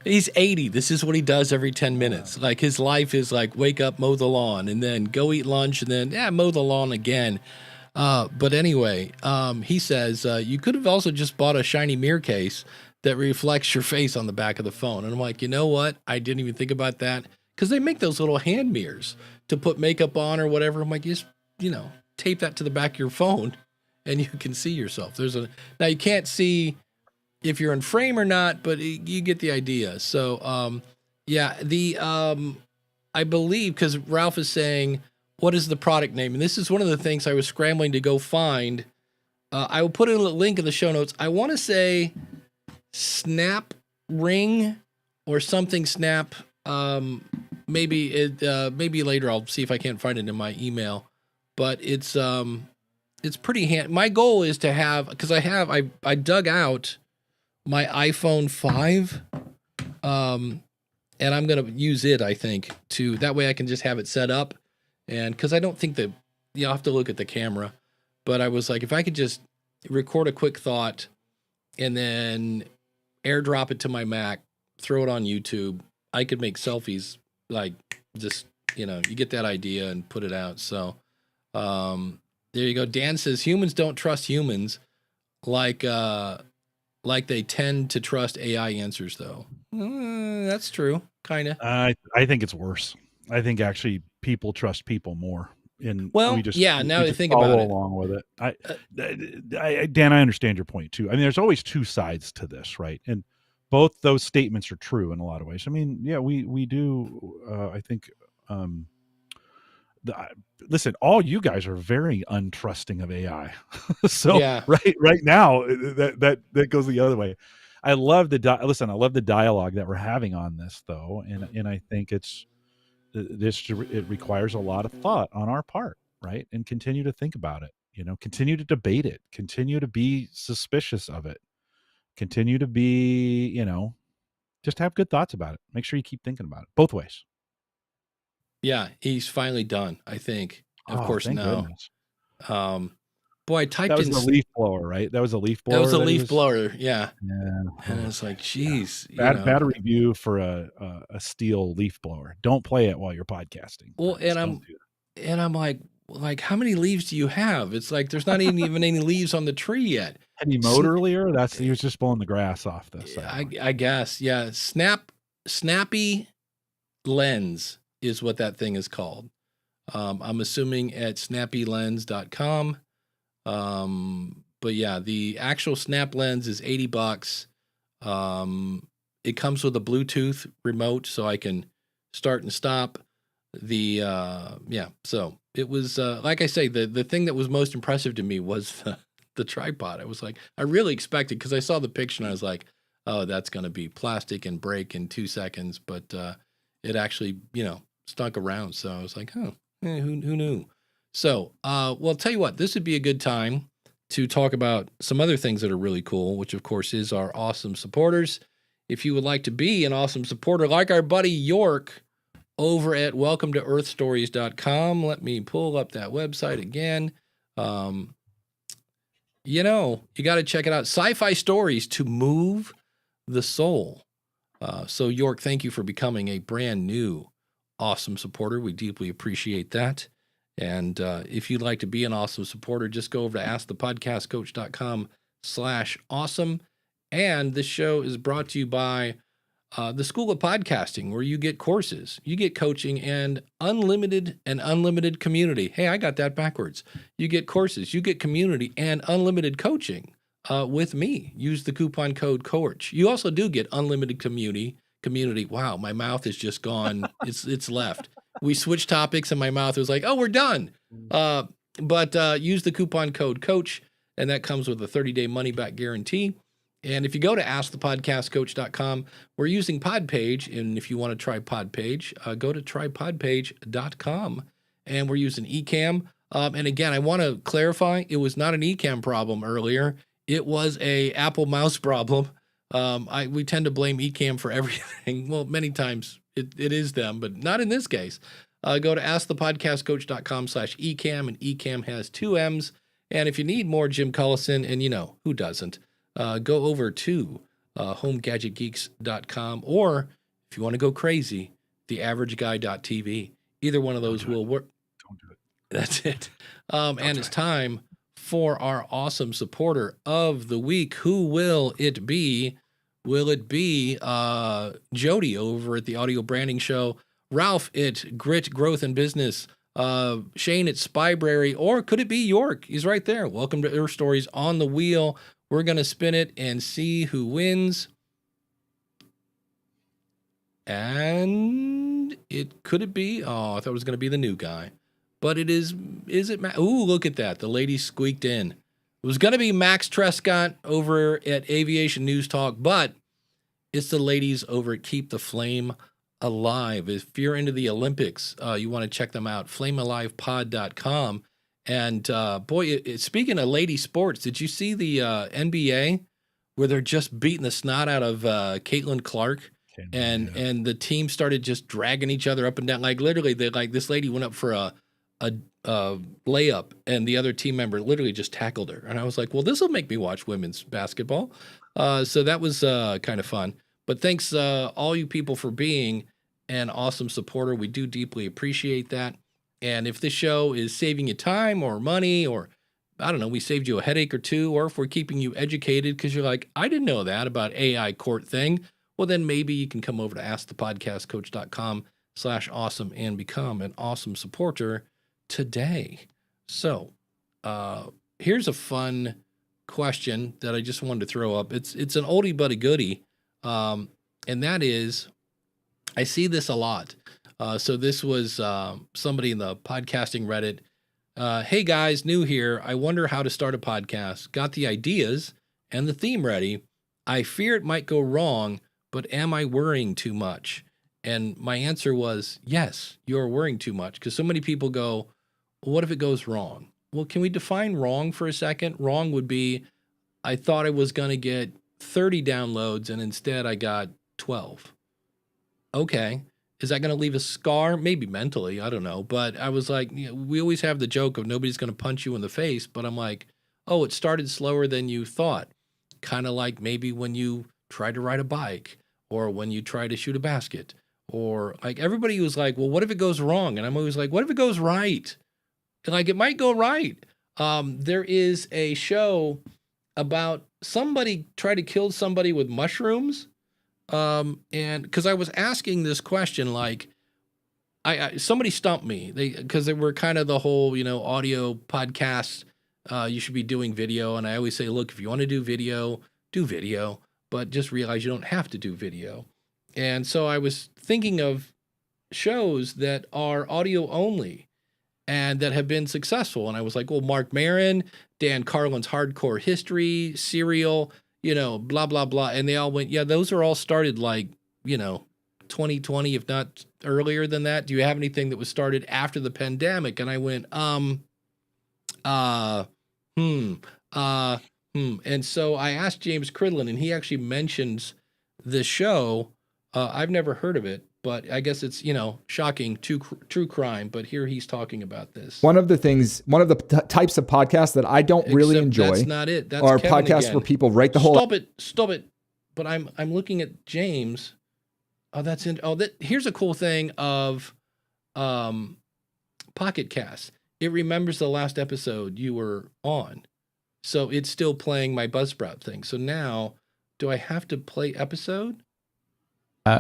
He's 80. This is what he does every 10 minutes. Like his life is wake up, mow the lawn, and then go eat lunch, and then, mow the lawn again. But anyway, he says, you could have also just bought a shiny mirror case that reflects your face on the back of the phone. And I'm like, you know what? I didn't even think about that, because they make those little hand mirrors to put makeup on or whatever. I'm like, just, tape that to the back of your phone and you can see yourself. Now you can't see if you're in frame or not, but you get the idea. So, I believe, because Ralph is saying, what is the product name? And this is one of the things I was scrambling to go find. I will put a link in the show notes. I want to say Snap Ring or something Snap. Maybe later I'll see if I can't find it in my email. but it's pretty my goal is to have, because I dug out my iPhone 5, and I'm gonna use it, I think, that way I can just have it set up, and because I don't think that I'll have to look at the camera, but I was like, if I could just record a quick thought and then airdrop it to my Mac, throw it on YouTube, I could make selfies, like, just, you get that idea and put it out. So there you go. Dan says humans don't trust humans like they tend to trust AI answers, though. That's true, kind of. I think it's worse. I think actually people trust people more. And now we that just you think about it, along with it. Dan, I understand your point too. I mean, there's always two sides to this, right? And both those statements are true in a lot of ways. I mean, yeah, we do. I think. Listen, all you guys are very untrusting of AI. So yeah. right now that goes the other way. I love the dialogue that we're having on this, though, and I think it requires a lot of thought on our part, right? And continue to think about it. Continue to debate it. Continue to be suspicious of it. Continue to be, just have good thoughts about it. Make sure you keep thinking about it both ways. Yeah, he's finally done, I think. Of course, now. Goodness. Boy, I typed that was in a leaf blower, right? That was a leaf blower. That was a leaf blower, yeah. Yeah. And it's like, geez. Bad review for a steel leaf blower. Don't play it while you're podcasting. Well, and I'm like, how many leaves do you have? It's like there's not even any leaves on the tree yet. Had he mowed earlier? He was just blowing the grass off this. I guess, yeah. Snapylense is what that thing is called. I'm assuming at snapylense.com. But yeah, the actual Snapylense is $80. It comes with a Bluetooth remote, so I can start and stop so it was, like I say, the thing that was most impressive to me was the tripod. I was like, I really expected, because I saw the picture and I was like, oh, that's going to be plastic and break in 2 seconds. But it actually, stunk around. So I was like, who knew? So, well, I'll tell you what, this would be a good time to talk about some other things that are really cool, which of course is our awesome supporters. If you would like to be an awesome supporter like our buddy York over at welcometoearthstories.com, let me pull up that website again. You got to check it out. Sci-fi stories to move the soul. So York, thank you for becoming a brand new awesome supporter. We deeply appreciate that. And if you'd like to be an awesome supporter, just go over to askthepodcastcoach.com/awesome. And this show is brought to you by the School of Podcasting, where you get courses, you get coaching, and unlimited community. Hey, I got that backwards. You get courses, you get community, and unlimited coaching with me. Use the coupon code COACH. You also do get unlimited community. Wow, my mouth is just gone. It's left. We switched topics and my mouth was like, oh, we're done. But use the coupon code COACH, and that comes with a 30-day money-back guarantee. And if you go to askthepodcastcoach.com, we're using Podpage. And if you want to try Podpage, go to trypodpage.com. And we're using Ecamm. And again, I want to clarify, it was not an Ecamm problem earlier. It was a Apple mouse problem. We tend to blame Ecamm for everything. Well, many times it is them, but not in this case. Go to askthepodcastcoach.com/Ecamm, and Ecamm has 2 M's. And if you need more Jim Collison, and who doesn't, go over to homegadgetgeeks.com, or if you want to go crazy, theaverageguy.tv. Either one of those will work. Don't do it. That's it. And it's time for our awesome supporter of the week. Who will it be? Will it be Jody over at the Audio Branding Show, Ralph at Grit, Growth, and Business, Shane at Spybrary, or could it be York? He's right there. Welcome to Earth Stories on the Wheel. We're going to spin it and see who wins. And could it be? Oh, I thought it was going to be the new guy. But it is it? Ooh, look at that. The lady squeaked in. It was going to be Max Trescott over at Aviation News Talk, but it's the ladies over at Keep the Flame Alive. If you're into the Olympics, you want to check them out, flamealivepod.com. And boy, speaking of lady sports, did you see the NBA where they're just beating the snot out of Caitlin Clark? And the team started just dragging each other up and down. Like literally, this lady went up for a layup, and the other team member literally just tackled her. And I was like, well, this will make me watch women's basketball. So that was kind of fun. But thanks all you people for being an awesome supporter. We do deeply appreciate that. And if this show is saving you time or money, or I don't know, we saved you a headache or two, or if we're keeping you educated because you're like, I didn't know that about AI court thing. Well, then maybe you can come over to askthepodcastcoach.com/awesome and become an awesome supporter today. So here's a fun question that I just wanted to throw up. It's an oldie but a goodie. And that is, I see this a lot. So this was somebody in the podcasting Reddit. Hey guys, new here. I wonder how to start a podcast. Got the ideas and the theme ready. I fear it might go wrong, but am I worrying too much? And my answer was, yes, you're worrying too much, because so many people go, well, what if it goes wrong? Well, can we define wrong for a second? Wrong would be, I thought I was going to get 30 downloads and instead I got 12. Okay. Is that going to leave a scar? Maybe mentally, I don't know. But I was like, we always have the joke of nobody's going to punch you in the face. But I'm like, oh, it started slower than you thought. Kind of like maybe when you try to ride a bike, or when you try to shoot a basket, or like everybody was like, well, what if it goes wrong? And I'm always like, what if it goes right? Like, it might go right. There is a show about somebody tried to kill somebody with mushrooms. And because I was asking this question, like, somebody stumped me. Because they were kind of the whole, audio podcast. You should be doing video. And I always say, look, if you want to do video, but just realize you don't have to do video. And so I was thinking of shows that are audio only and that have been successful. And I was like, well, Mark Maron, Dan Carlin's Hardcore History, Serial, blah, blah, blah. And they all went, yeah, those are all started like, 2020, if not earlier than that. Do you have anything that was started after the pandemic? And I went, And so I asked James Cridlin, and he actually mentions this show. I've never heard of it, but I guess it's, shocking, true crime. But here he's talking about this. One of the types of podcasts that I don't really enjoy. That's not it. That's are Kevin podcasts again. where people write the whole. Stop it. But I'm looking at James. Oh, that's in. Oh, here's a cool thing of Pocket Cast. It remembers the last episode you were on. So it's still playing my Buzzsprout thing. So now, do I have to play episode?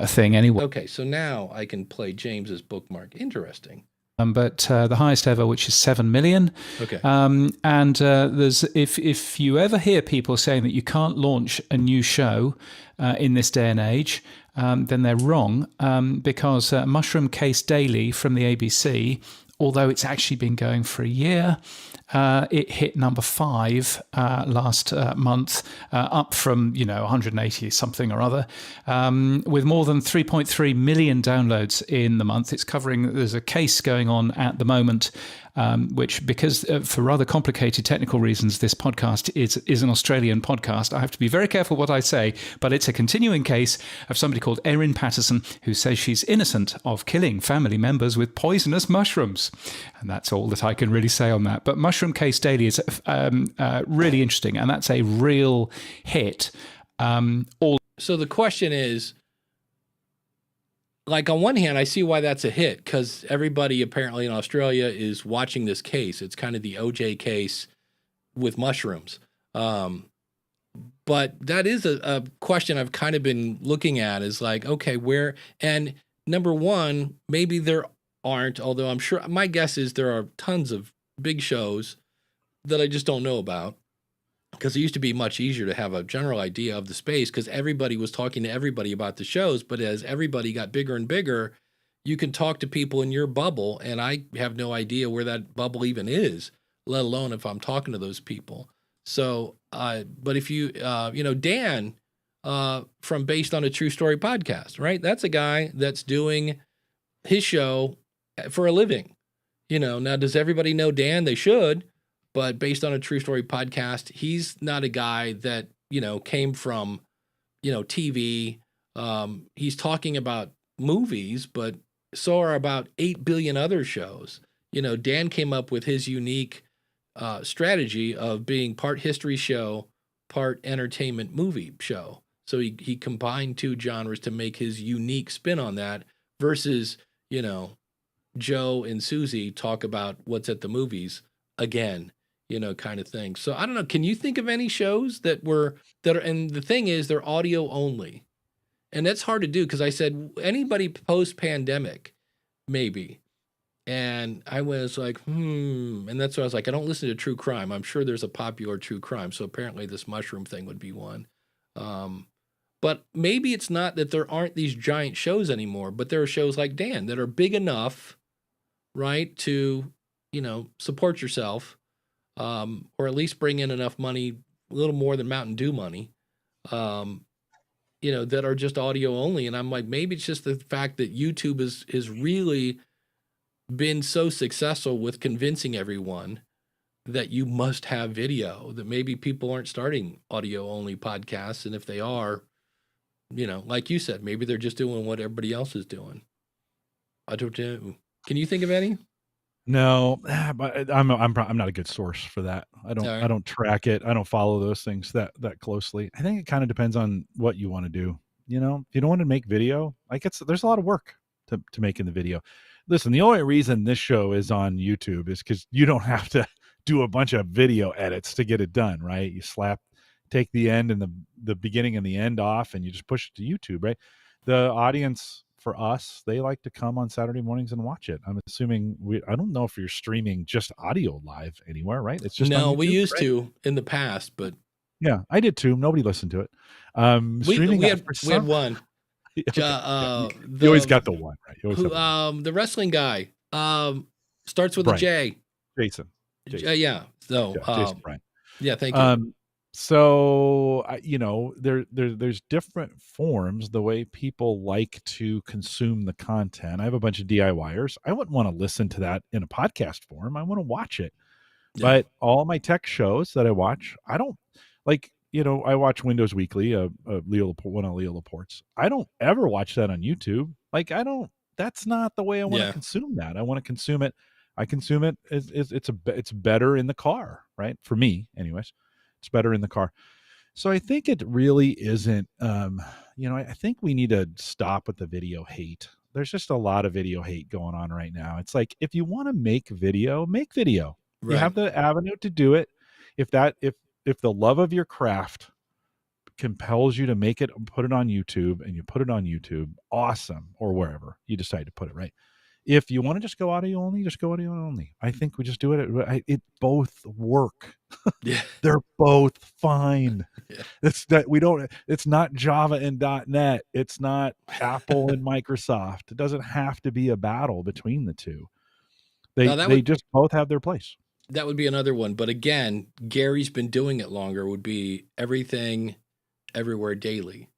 Thing anyway. Okay, so now I can play James's bookmark. Interesting. But the highest ever, which is 7 million. Okay. And there's if you ever hear people saying that you can't launch a new show in this day and age, then they're wrong, because Mushroom Case Daily from the ABC, although it's actually been going for a year, it hit number 5 last month, up from 180 something or other, with more than 3.3 million downloads in the month. It's covering. There's a case going on at the moment, which, because for rather complicated technical reasons, this podcast is an Australian podcast. I have to be very careful what I say, but it's a continuing case of somebody called Erin Patterson who says she's innocent of killing family members with poisonous mushrooms. And that's all that I can really say on that. But Mushroom Case Daily is really interesting, and that's a real hit. So the question is, like, on one hand, I see why that's a hit, because everybody apparently in Australia is watching this case. It's kind of the OJ case with mushrooms. But that is a question I've kind of been looking at, is like, okay, where, and number one, maybe there aren't, although I'm sure, my guess is there are tons of big shows that I just don't know about, because it used to be much easier to have a general idea of the space because everybody was talking to everybody about the shows. But as everybody got bigger and bigger, you can talk to people in your bubble, and I have no idea where that bubble even is, let alone if I'm talking to those people. So, but if you, Dan from Based on a True Story podcast, right? That's a guy that's doing his show for a living. Now does everybody know Dan? They should, but based on a true story podcast, he's not a guy that, came from, TV. He's talking about movies, but so are about 8 billion other shows. Dan came up with his unique strategy of being part history show, part entertainment movie show. So he combined two genres to make his unique spin on that versus, Joe and Susie talk about what's at the movies again, kind of thing. So I don't know. Can you think of any shows that are, and the thing is they're audio only. And that's hard to do because I said anybody post pandemic, maybe. And I was like, and that's why I was like, I don't listen to true crime. I'm sure there's a popular true crime. So apparently this mushroom thing would be one. But maybe it's not that there aren't these giant shows anymore, but there are shows like Dan that are big enough, right, to, support yourself, or at least bring in enough money, a little more than Mountain Dew money, that are just audio only. And I'm like, maybe it's just the fact that YouTube is really been so successful with convincing everyone that you must have video, that maybe people aren't starting audio only podcasts. And if they are, like you said, maybe they're just doing what everybody else is doing. I don't know. Can you think of any? No, but I'm not a good source for that. I don't track it. I don't follow those things that closely. I think it kind of depends on what you want to do. If you don't want to make video, there's a lot of work to making the video. Listen, the only reason this show is on YouTube is because you don't have to do a bunch of video edits to get it done, right? You take the end and the beginning and the end off, and you just push it to YouTube, right? The audience for us, they like to come on Saturday mornings and watch it. I'm assuming I don't know if you're streaming just audio live anywhere, right? It's just no, on YouTube, we used right? to in the past, but yeah, I did too. Nobody listened to it. We had one. Okay. You always got the one, right? You always have one. The wrestling guy starts with Brian. a J. Jason. Yeah. So Jason Bryan. yeah, thank you. So there's different forms the way people like to consume the content. I have a bunch of DIYers. I wouldn't want to listen to that in a podcast form. I want to watch it. Yeah. But all my tech shows that I watch, I don't like. I watch Windows Weekly, one of Leo Laporte's. I don't ever watch that on YouTube. That's not the way I want to consume that. I want to consume it. I consume it. It's better in the car, right? For me, anyways, it's better in the car. So I think it really isn't, I think we need to stop with the video hate. There's just a lot of video hate going on right now. It's like, if you want to make video, make video. Right. You have the avenue to do it. If the love of your craft compels you to make it, put it on YouTube, and you put it on YouTube, awesome, or wherever you decide to put it, right? If you want to just go audio only, just go audio only. I think we just do it. It both work. Yeah. They're both fine. Yeah. It's not Java and .NET. It's not Apple and Microsoft. It doesn't have to be a battle between the two. They just both have their place. That would be another one. But again, Gary's been doing it longer, would be Everything, Everywhere Daily.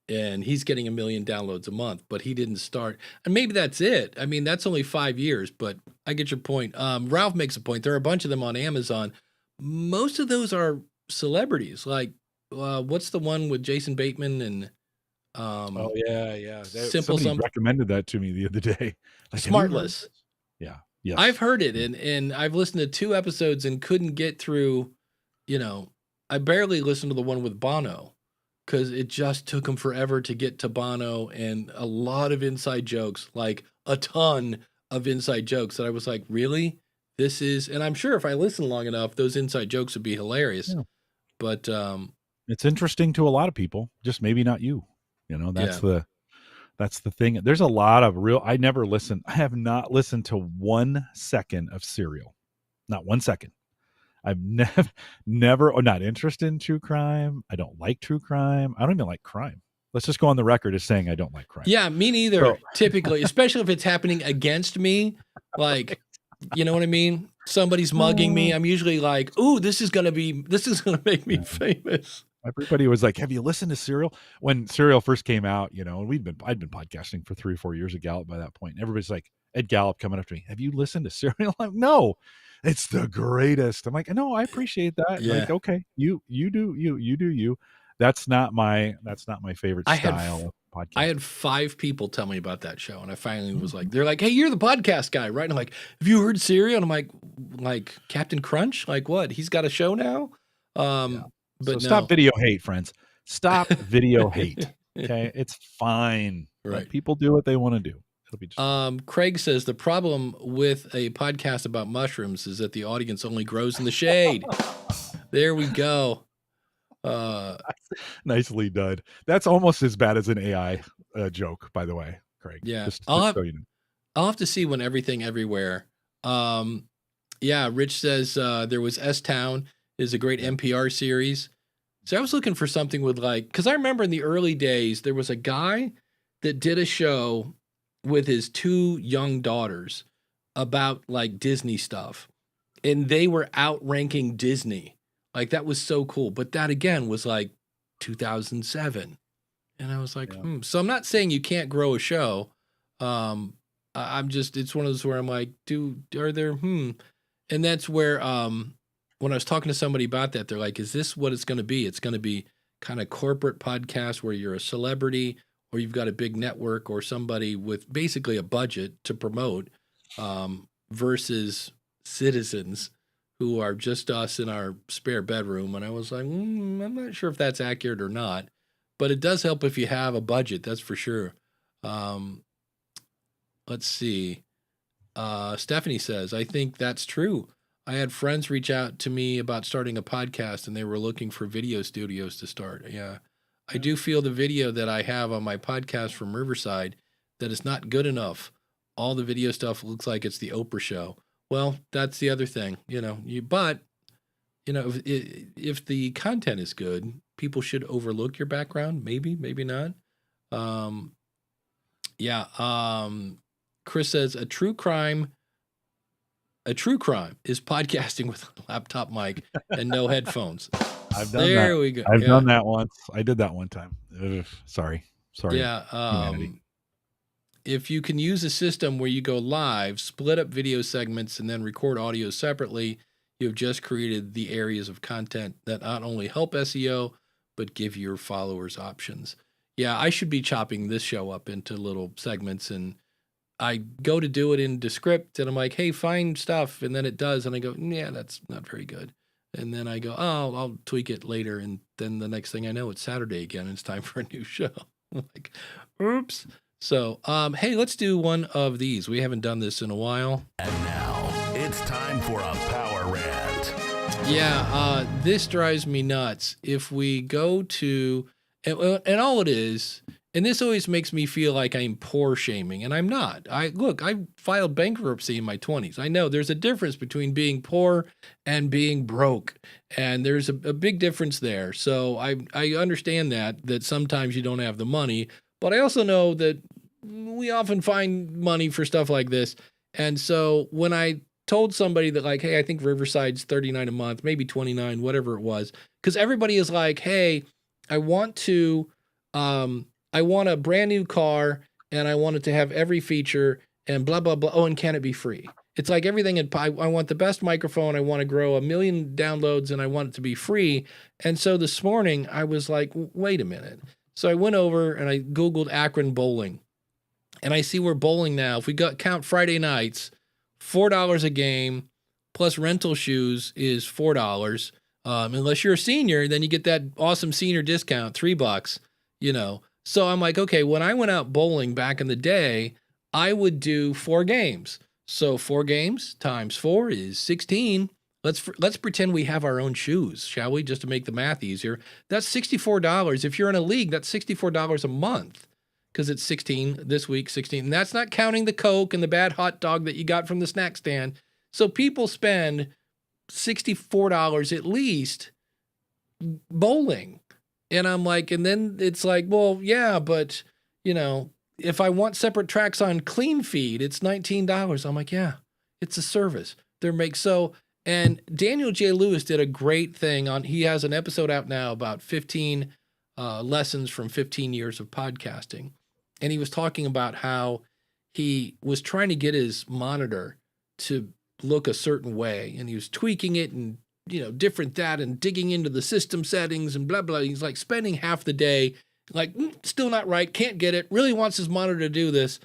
And he's getting 1 million downloads a month, but he didn't start. And maybe that's it. I mean, that's only 5 years, but I get your point. Ralph makes a point. There are a bunch of them on Amazon. Most of those are celebrities. Like, what's the one with Jason Bateman and Somebody recommended that to me the other day. Like, Smartless. Yeah. Yes. I've heard it, and I've listened to 2 episodes and couldn't get through, I barely listened to the one with Bono because it just took him forever to get to Bono, and a lot of inside jokes, like a ton of inside jokes that I was like, really? And I'm sure if I listen long enough, those inside jokes would be hilarious. Yeah. But it's interesting to a lot of people, just maybe not you. That's the thing. There's a lot of I have not listened to 1 second of Serial. Not 1 second. I've never, or not interested in true crime. I don't like true crime. I don't even like crime. Let's just go on the record as saying I don't like crime. Yeah, me neither. So. Typically, especially if it's happening against me, like, you know what I mean? Somebody's mugging me. I'm usually like, ooh, this is going to make me famous. Everybody was like, have you listened to Serial? When Serial first came out, and I'd been podcasting for 3 or 4 years ago by that point. And everybody's like, Ed Gallup coming up to me. Have you listened to Serial? I'm like, no, it's the greatest. I'm like, no, I appreciate that. Yeah. Like, okay, you do you. That's not my favorite I had style of podcast. I had 5 people tell me about that show, and I finally was like, they're like, hey, you're the podcast guy, right? And I'm like, have you heard Serial? And I'm like Captain Crunch? Like what? He's got a show now? But So no. stop video hate, friends. Stop video hate. Okay, it's fine. Right. Let people do what they want to do. It'll be just Craig says the problem with a podcast about mushrooms is that the audience only grows in the shade. There we go. nicely done. That's almost as bad as an AI joke, by the way, Craig. Yeah. Just I'll so you know. I'll have to see when Everything Everywhere. Yeah, Rich says there was S-Town is a great NPR series. So I was looking for something with like, because I remember in the early days, there was a guy that did a show with his 2 young daughters about like Disney stuff. And they were outranking Disney. Like that was so cool. But that again was like 2007. And I was like, So I'm not saying you can't grow a show. I'm just, it's one of those where I'm like, are there, And that's where, when I was talking to somebody about that, they're like, is this what it's going to be? It's going to be kind of corporate podcast where you're a celebrity or you've got a big network or somebody with basically a budget to promote, versus citizens who are just us in our spare bedroom. And I was like, I'm not sure if that's accurate or not, but it does help if you have a budget. That's for sure. Let's see. Stephanie says, I think that's true. I had friends reach out to me about starting a podcast and they were looking for video studios to start. Yeah. I do feel the video that I have on my podcast from Riverside that is not good enough. All the video stuff looks like it's the Oprah show. Well, that's the other thing, but if the content is good, people should overlook your background. Maybe not. Chris says a true crime is podcasting with a laptop mic and no headphones. I've done that. There we go. I've done that once. I did that one time. Ugh, sorry. Yeah. Humanity. If you can use a system where you go live, split up video segments, and then record audio separately, you've just created the areas of content that not only help SEO, but give your followers options. Yeah, I should be chopping this show up into little segments, and I go to do it in Descript, and I'm like, hey, find stuff, and then it does, and I go, yeah, that's not very good. And then I go, oh, I'll tweak it later, and then the next thing I know, it's Saturday again, and it's time for a new show. I'm like, oops. So, hey, let's do one of these. We haven't done this in a while. And now, it's time for a power rant. Yeah, this drives me nuts. If we go to, and all it is, and this always makes me feel like I'm poor shaming, and I'm not. I filed bankruptcy in my 20s. I know there's a difference between being poor and being broke, and there's a big difference there. So I understand that sometimes you don't have the money, but I also know that we often find money for stuff like this. And so when I told somebody that like, hey, I think Riverside's $39 a month, maybe $29, whatever it was, because everybody is like, hey, I want a brand new car and I want it to have every feature and blah, blah, blah. Oh, and can it be free? It's like everything. I want the best microphone. I want to grow 1 million downloads and I want it to be free. And so this morning I was like, wait a minute. So I went over and I Googled Akron bowling and I see we're bowling now. If we count Friday nights, $4 a game plus rental shoes is $4. Unless you're a senior, then you get that awesome senior discount, $3, So I'm like, okay, when I went out bowling back in the day, I would do 4 games. So 4 games times 4 is 16. Let's pretend we have our own shoes, shall we? Just to make the math easier. That's $64. If you're in a league, that's $64 a month because it's 16 this week, 16. And that's not counting the Coke and the bad hot dog that you got from the snack stand. So people spend $64 at least bowling. And I'm like, and then it's like, well, yeah, but if I want separate tracks on Clean Feed, it's $19. I'm like, yeah, it's a service. And Daniel J. Lewis did a great thing he has an episode out now about 15 lessons from 15 years of podcasting. And he was talking about how he was trying to get his monitor to look a certain way, and he was tweaking it and, different that and digging into the system settings and blah, blah. He's like spending half the day like, still not right, can't get it, really wants his monitor to do this.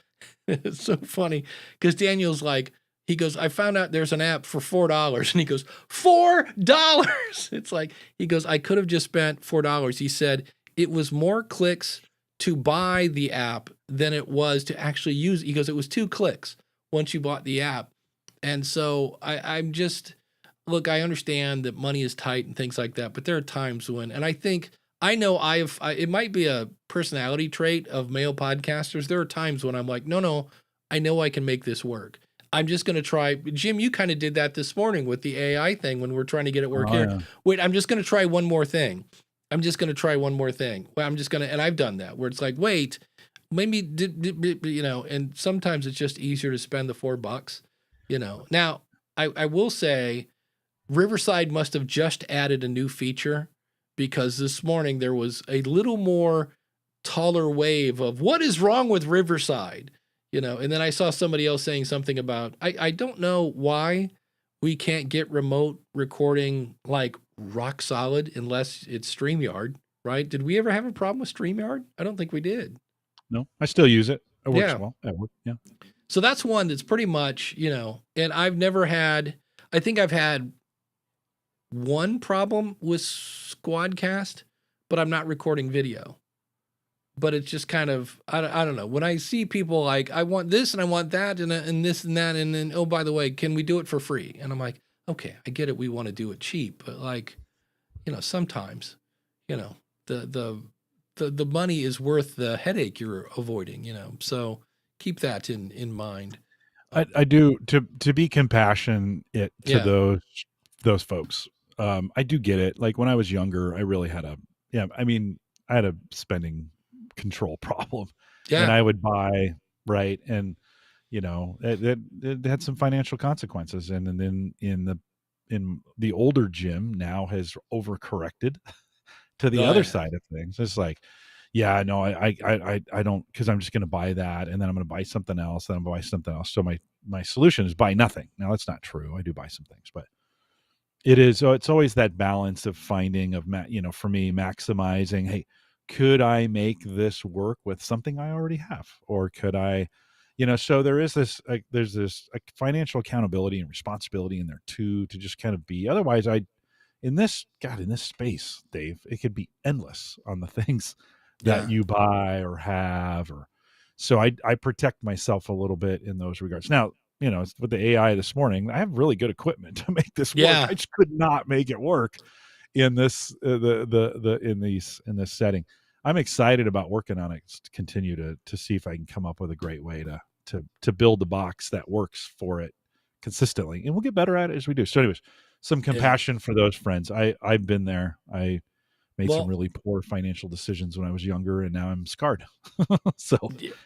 It's so funny because Daniel's like, he goes, I found out there's an app for $4. And he goes, $4? It's like, he goes, I could have just spent $4. He said it was more clicks to buy the app than it was to actually use it. He goes, it was 2 clicks once you bought the app. And so I'm just, look, I understand that money is tight and things like that, but there are times when, and I think, I know it might be a personality trait of male podcasters. There are times when I'm like, no, I know I can make this work. I'm just going to try. Jim, you kind of did that this morning with the AI thing when we're trying to get it work here. Yeah. Wait, I'm just going to try one more thing. Well, I'm just going to, and I've done that where it's like, wait, maybe, and sometimes it's just easier to spend the $4, Now, I will say Riverside must have just added a new feature, because this morning there was a little more taller wave of what is wrong with Riverside, and then I saw somebody else saying something about, I don't know why we can't get remote recording like rock solid unless it's StreamYard, right? Did we ever have a problem with StreamYard? I don't think we did. No, I still use it. It works well. It works, yeah. So that's one that's pretty much, and I've never had, I think I've had one problem with Squadcast, but I'm not recording video. But it's just kind of, I don't know. When I see people like, I want this and I want that and this and that, and then, oh, by the way, can we do it for free? And I'm like, okay, I get it. We want to do it cheap, but like, sometimes, the money is worth the headache you're avoiding, so keep that in mind. I do to be compassionate to those folks. I do get it. Like when I was younger, I really had I had a spending control problem, and I would buy, right. And, it had some financial consequences. And then in the older Jim now has overcorrected to the other side of things. It's like, I don't, cause I'm just going to buy that. And then I'm going to buy something else. Then I'm going to buy something else. So my solution is buy nothing. Now that's not true. I do buy some things, but it is. So it's always that balance of finding for me, maximizing, hey, could I make this work with something I already have? Or could I, so there is this, there's this financial accountability and responsibility in there too, to just kind of be, otherwise in this space, Dave, it could be endless on the things that you buy or have, so I protect myself a little bit in those regards. Now, with the AI this morning, I have really good equipment to make this work. I just could not make it work in this in this setting. I'm excited about working on it to continue to see if I can come up with a great way to build the box that works for it consistently, and we'll get better at it as we do. So anyways, some compassion for those friends. I've been there. I made some really poor financial decisions when I was younger, and now I'm scarred. So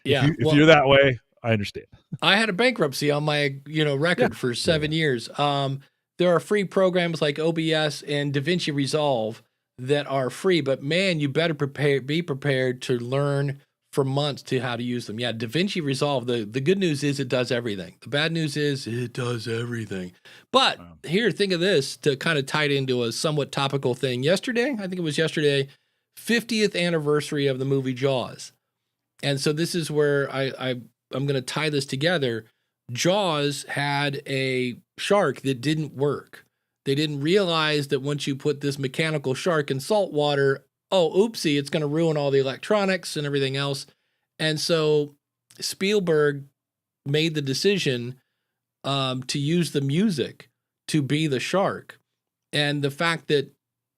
if you're that way, I understand. I had a bankruptcy on my, record for 7 years. There are free programs like OBS and DaVinci Resolve that are free, but man, you better be prepared to learn for months to how to use them. Yeah, DaVinci Resolve, the good news is it does everything. The bad news is it does everything. But here, think of this to kind of tie it into a somewhat topical thing. Yesterday, I think it was yesterday, 50th anniversary of the movie Jaws. And so this is where I'm going to tie this together. Jaws had a shark that didn't work. They didn't realize that once you put this mechanical shark in salt water, oopsie, it's going to ruin all the electronics and everything else. And so Spielberg made the decision to use the music to be the shark. And the fact that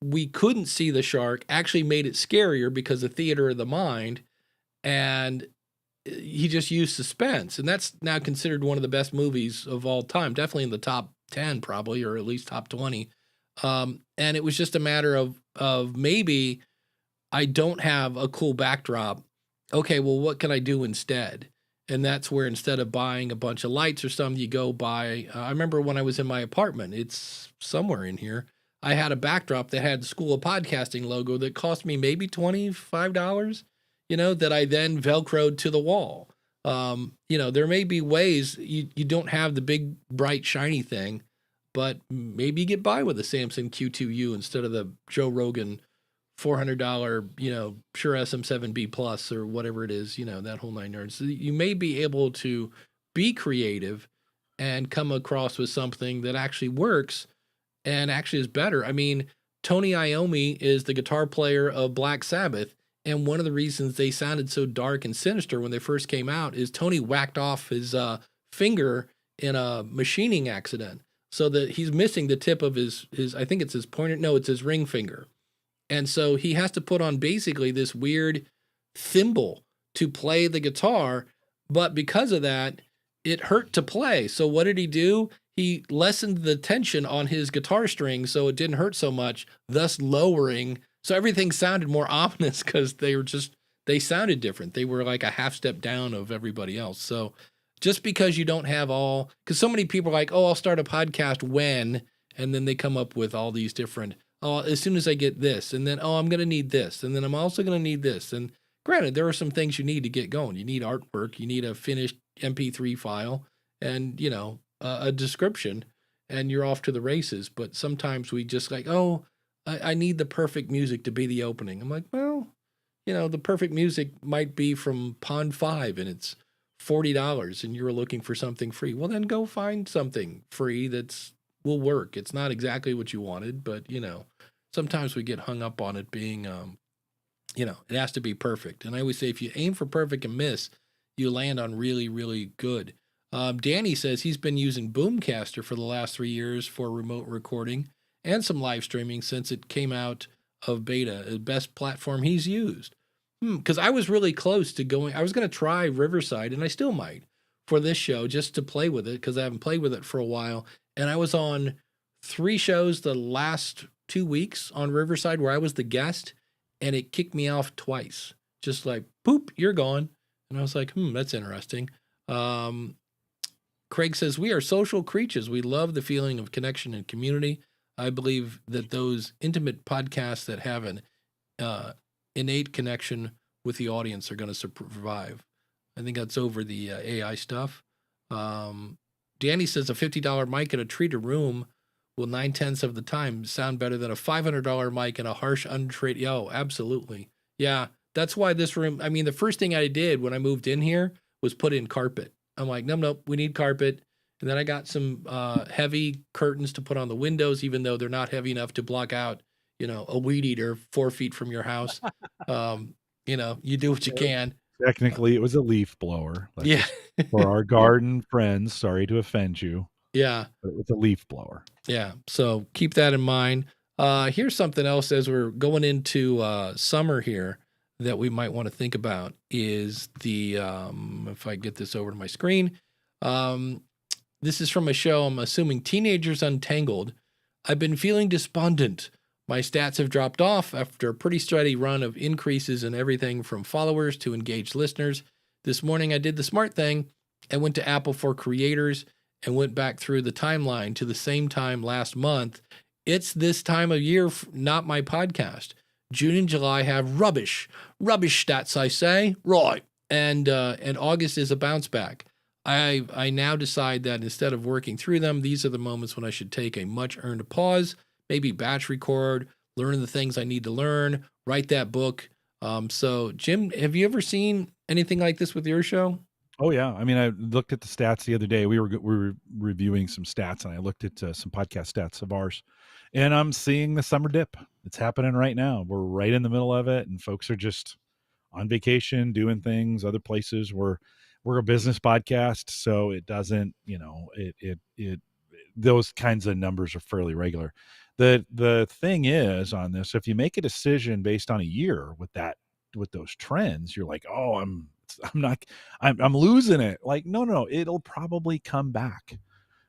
we couldn't see the shark actually made it scarier because of theater of the mind. And he just used suspense. And that's now considered one of the best movies of all time, definitely in the top 10 probably, or at least top 20. And it was just a matter of maybe I don't have a cool backdrop. Okay, well, what can I do instead? And that's where instead of buying a bunch of lights or something, you go buy, I remember when I was in my apartment, it's somewhere in here, I had a backdrop that had the School of Podcasting logo that cost me maybe $25, that I then Velcroed to the wall. There may be ways you don't have the big, bright, shiny thing, but maybe you get by with a Samson Q2U instead of the Joe Rogan $400, Shure SM7B Plus or whatever it is, that whole 9 yards. So you may be able to be creative and come across with something that actually works and actually is better. I mean, Tony Iommi is the guitar player of Black Sabbath. And one of the reasons they sounded so dark and sinister when they first came out is Tony whacked off his finger in a machining accident. So that he's missing the tip of his, I think it's his pointer. No, it's his ring finger. And so he has to put on basically this weird thimble to play the guitar. But because of that, it hurt to play. So what did he do? He lessened the tension on his guitar string so it didn't hurt so much, thus lowering. So everything sounded more ominous because they sounded different. They were like a half step down of everybody else. So just because you don't have because so many people are like, oh, I'll start a podcast when, and then they come up with all these different, as soon as I get this, and then, I'm going to need this, and then I'm also going to need this. And granted, there are some things you need to get going. You need artwork, you need a finished MP3 file, and, a description, and you're off to the races. But sometimes we just like, I need the perfect music to be the opening. I'm like, well, the perfect music might be from Pond 5, and it's $40, and you're looking for something free. Well, then go find something free will work. It's not exactly what you wanted, but sometimes we get hung up on it being, it has to be perfect. And I always say, if you aim for perfect and miss, you land on really, really good. Danny says he's been using Boomcaster for the last 3 years for remote recording and some live streaming since it came out of beta. The best platform he's used. Because I was really close to going. I was going to try Riverside, and I still might for this show just to play with it because I haven't played with it for a while. And I was on 3 shows the last 2 weeks on Riverside where I was the guest, and it kicked me off twice. Just like, poop, you're gone. And I was like, that's interesting. Craig says, we are social creatures. We love the feeling of connection and community. I believe that those intimate podcasts that have an innate connection with the audience are going to survive. I think that's over the AI stuff. Danny says a $50 mic in a treated room will 9/10 of the time sound better than a $500 mic in a harsh, untreated. Absolutely. Yeah, that's why this room, I mean, the first thing I did when I moved in here was put in carpet. I'm like, nope, we need carpet. And then I got some heavy curtains to put on the windows, even though they're not heavy enough to block out, a weed eater 4 feet from your house. You do what you can. Technically, it was a leaf blower. Yeah. For our garden friends, sorry to offend you. Yeah. But it was a leaf blower. Yeah. So keep that in mind. Here's something else as we're going into summer here that we might want to think about is the, if I get this over to my screen, this is from a show, I'm assuming Teenagers Untangled. I've been feeling despondent. My stats have dropped off after a pretty steady run of increases in everything from followers to engaged listeners. This morning I did the smart thing and went to Apple for Creators and went back through the timeline to the same time last month. It's this time of year, not my podcast. June and July have rubbish stats, I say. Right. And August is a bounce back. I now decide that instead of working through them, these are the moments when I should take a much earned pause, maybe batch record, learn the things I need to learn, write that book. So Jim, have you ever seen anything like this with your show? Oh yeah. I mean, I looked at the stats the other day. We were reviewing some stats, and I looked at some podcast stats of ours, and I'm seeing the summer dip. It's happening right now. We're right in the middle of it, and folks are just on vacation, doing things, other places. We're a business podcast, so it doesn't, those kinds of numbers are fairly regular. The thing is on this, if you make a decision based on a year with those trends, you're like, oh, I'm losing it. Like, no, it'll probably come back.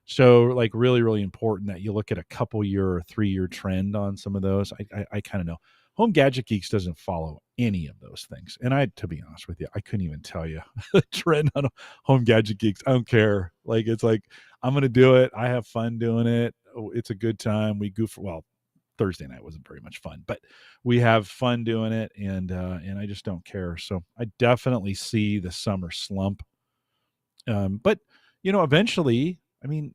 So like really, really important that you look at a couple year or 3-year trend on some of those. I kind of know. Home Gadget Geeks doesn't follow any of those things. And to be honest with you, I couldn't even tell you the trend on Home Gadget Geeks. I don't care. Like, it's like, I'm going to do it. I have fun doing it. It's a good time. We goof. Well, Thursday night wasn't very much fun, but we have fun doing it. And I just don't care. So I definitely see the summer slump But eventually, I mean,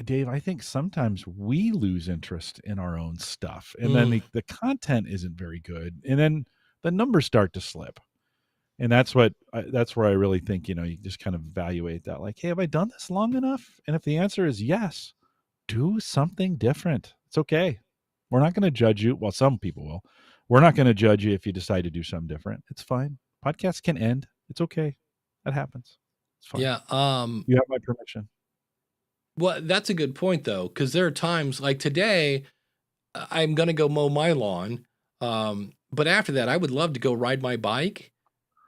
Dave, I think sometimes we lose interest in our own stuff, and then the content isn't very good, and then the numbers start to slip. And that's where I really think, you just kind of evaluate that, like, hey, have I done this long enough? And if the answer is yes, do something different. It's okay. We're not going to judge you. Well, some people will. We're not going to judge you if you decide to do something different. It's fine. Podcasts can end. It's okay. That happens. It's fine. Yeah. You have my permission. Well, that's a good point, though, because there are times like today, I'm going to go mow my lawn. But after that, I would love to go ride my bike.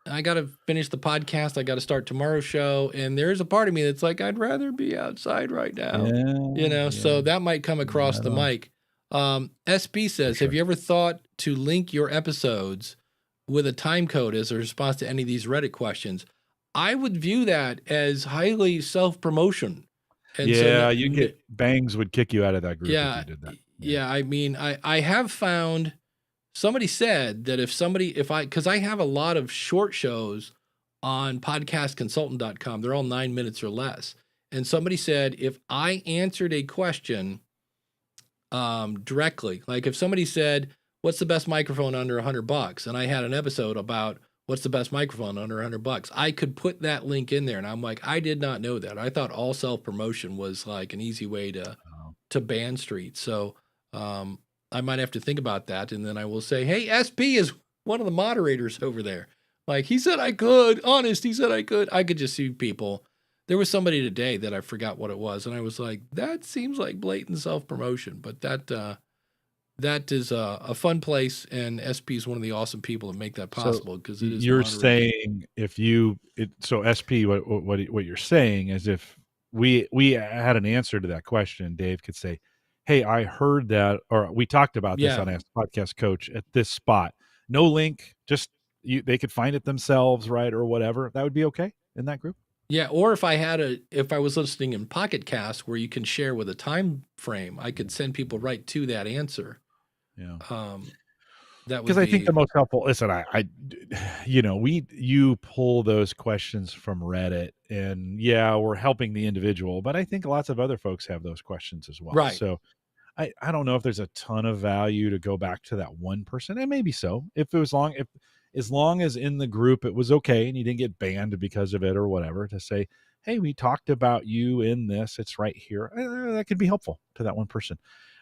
I got to finish the podcast. I got to start tomorrow's show. And there's a part of me that's like, I'd rather be outside right now. So that might come across the mic. SB says, have you ever thought to link your episodes with a time code as a response to any of these Reddit questions? I would view that as highly self-promotion. And you get Bangs would kick you out of that group if you did that. Yeah, I mean, I have found, somebody said that because I have a lot of short shows on podcastconsultant.com, they're all 9 minutes or less. And somebody said, if I answered a question directly, like if somebody said, what's the best microphone under $100? And I had an episode about what's the best microphone under $100, I could put that link in there. And I'm like, I did not know that. I thought all self-promotion was like an easy way to ban street. So I might have to think about that. And then I will say, hey, SP is one of the moderators over there. Like, he said I could. Honest, he said I could. I could just see people. There was somebody today that I forgot what it was. And I was like, that seems like blatant self-promotion. But that is a fun place. And SP is one of the awesome people that make that possible. Because it is. You're saying so SP, what you're saying is if we had an answer to that question, Dave could say, hey, I heard that, or we talked about this on Ask Podcast Coach at this spot. No link, just they could find it themselves, right, or whatever. That would be okay in that group. Yeah, or if I was listening in Pocket Cast where you can share with a time frame, I could send people right to that answer. Yeah. That because I think the most helpful. Listen, you pull those questions from Reddit, and we're helping the individual, but I think lots of other folks have those questions as well. Right. So I don't know if there's a ton of value to go back to that one person, and maybe so. As long as in the group it was okay and you didn't get banned because of it or whatever, to say, hey, we talked about you in this, it's right here. That could be helpful to that one person.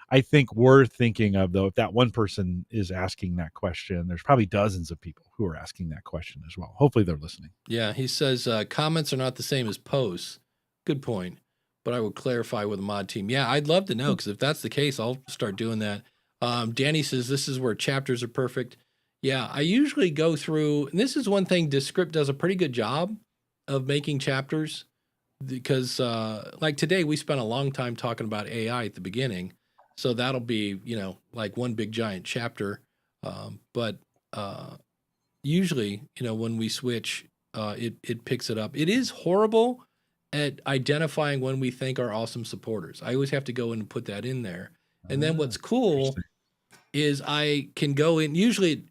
I think we're thinking of, though, if that one person is asking that question, there's probably dozens of people who are asking that question as well. Hopefully they're listening. Yeah, he says comments are not the same as posts. Good point. But I would clarify with the mod team. Yeah, I'd love to know, because if that's the case, I'll start doing that. Danny says this is where chapters are perfect. Yeah, I usually go through, and this is one thing Descript does a pretty good job of making chapters, because like today we spent a long time talking about AI at the beginning. So that'll be, like one big giant chapter. But usually, when we switch, it picks it up. It is horrible at identifying when we think are awesome supporters. I always have to go in and put that in there. And then what's cool is I can go in, usually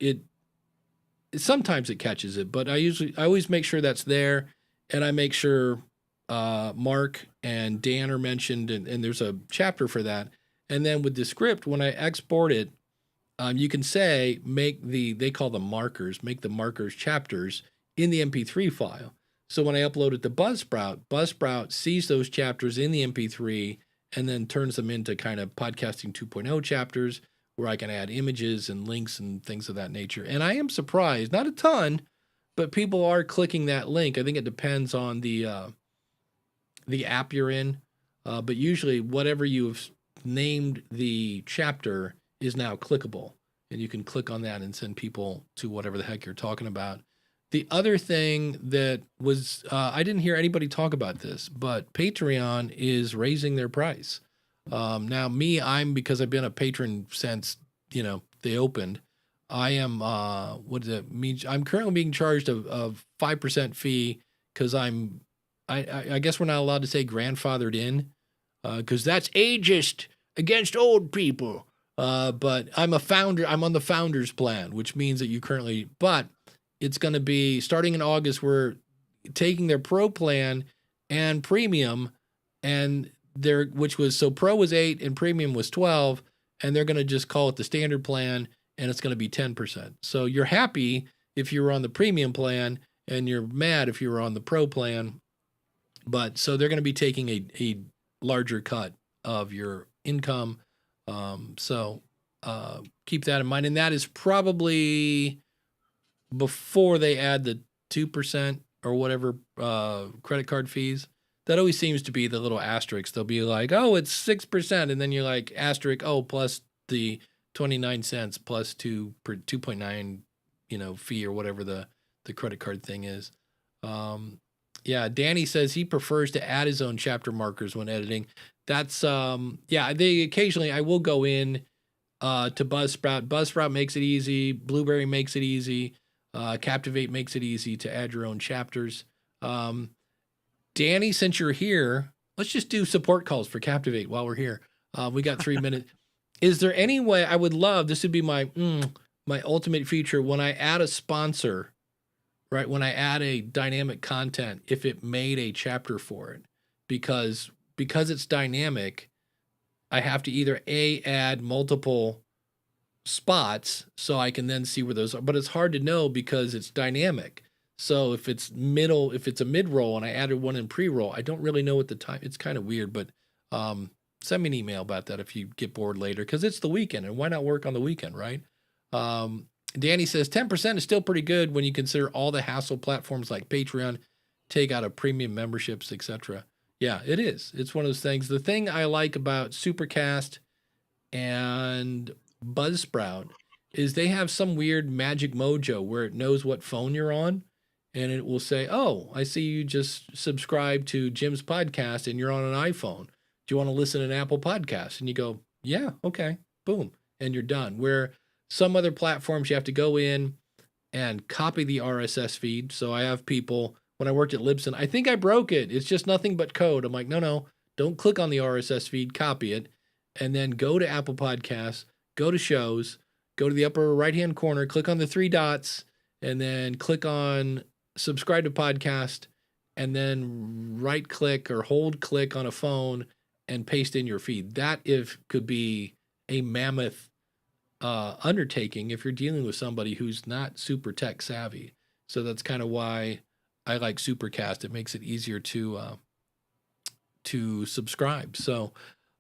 sometimes it catches it, but I always make sure that's there. And I make sure Mark and Dan are mentioned, and there's a chapter for that. And then with Descript, when I export it, you can say, they call them markers, make the markers chapters in the MP3 file. So when I upload it to Buzzsprout sees those chapters in the MP3 and then turns them into kind of podcasting 2.0 chapters where I can add images and links and things of that nature. And I am surprised, not a ton, but people are clicking that link. I think it depends on the app you're in. But usually whatever you've named the chapter is now clickable, and you can click on that and send people to whatever the heck you're talking about. The other thing that was, I didn't hear anybody talk about this, but Patreon is raising their price. Now because I've been a patron since, they opened, I am, what does that mean? I'm currently being charged a 5% fee because I guess we're not allowed to say grandfathered in, because that's ageist against old people. But I'm a founder. I'm on the founders plan, which means that but it's going to be starting in August. We're taking their pro plan and premium, and pro was 8 and premium was 12, and they're going to just call it the standard plan, and it's going to be 10%. So you're happy if you were on the premium plan, and you're mad if you were on the pro plan. But so they're going to be taking a larger cut of your income. So keep that in mind. And that is probably before they add the 2% or whatever credit card fees. That always seems to be the little asterisk. They'll be like, oh, it's 6%. And then you're like, asterisk, oh, plus the 29 cents plus 2.9, fee or whatever the credit card thing is. Yeah, Danny says he prefers to add his own chapter markers when editing. That's, they occasionally, I will go in to Buzzsprout. Buzzsprout makes it easy. Blueberry makes it easy. Captivate makes it easy to add your own chapters. Danny, since you're here, let's just do support calls for Captivate while we're here. We got 3 minutes. Is there any way I would love, this would be my ultimate feature, when I add a sponsor, right? When I add a dynamic content, if it made a chapter for it, because it's dynamic, I have to either add multiple spots so I can then see where those are, but it's hard to know because it's dynamic. So if it's a mid-roll and I added one in pre-roll, I don't really know at the time. It's kind of weird, but send me an email about that if you get bored later, because it's the weekend, and why not work on the weekend, right? Danny says 10% is still pretty good when you consider all the hassle platforms like Patreon take out of premium memberships, etc. Yeah, it is. It's one of those things. The thing I like about Supercast and Buzzsprout is they have some weird magic mojo where it knows what phone you're on, and it will say, oh, I see you just subscribed to Jim's podcast and you're on an iPhone. Do you want to listen to an Apple podcast? And you go, yeah, okay, boom, and you're done. Where some other platforms, you have to go in and copy the RSS feed. So I have people, when I worked at Libsyn, I think I broke it. It's just nothing but code. I'm like, no, don't click on the RSS feed, copy it, and then go to Apple Podcasts, go to shows, go to the upper right-hand corner, click on the 3 dots, and then click on subscribe to podcast, and then right-click or hold-click on a phone and paste in your feed. That could be a mammoth undertaking if you're dealing with somebody who's not super tech savvy. So that's kind of why I like Supercast. It makes it easier to subscribe. So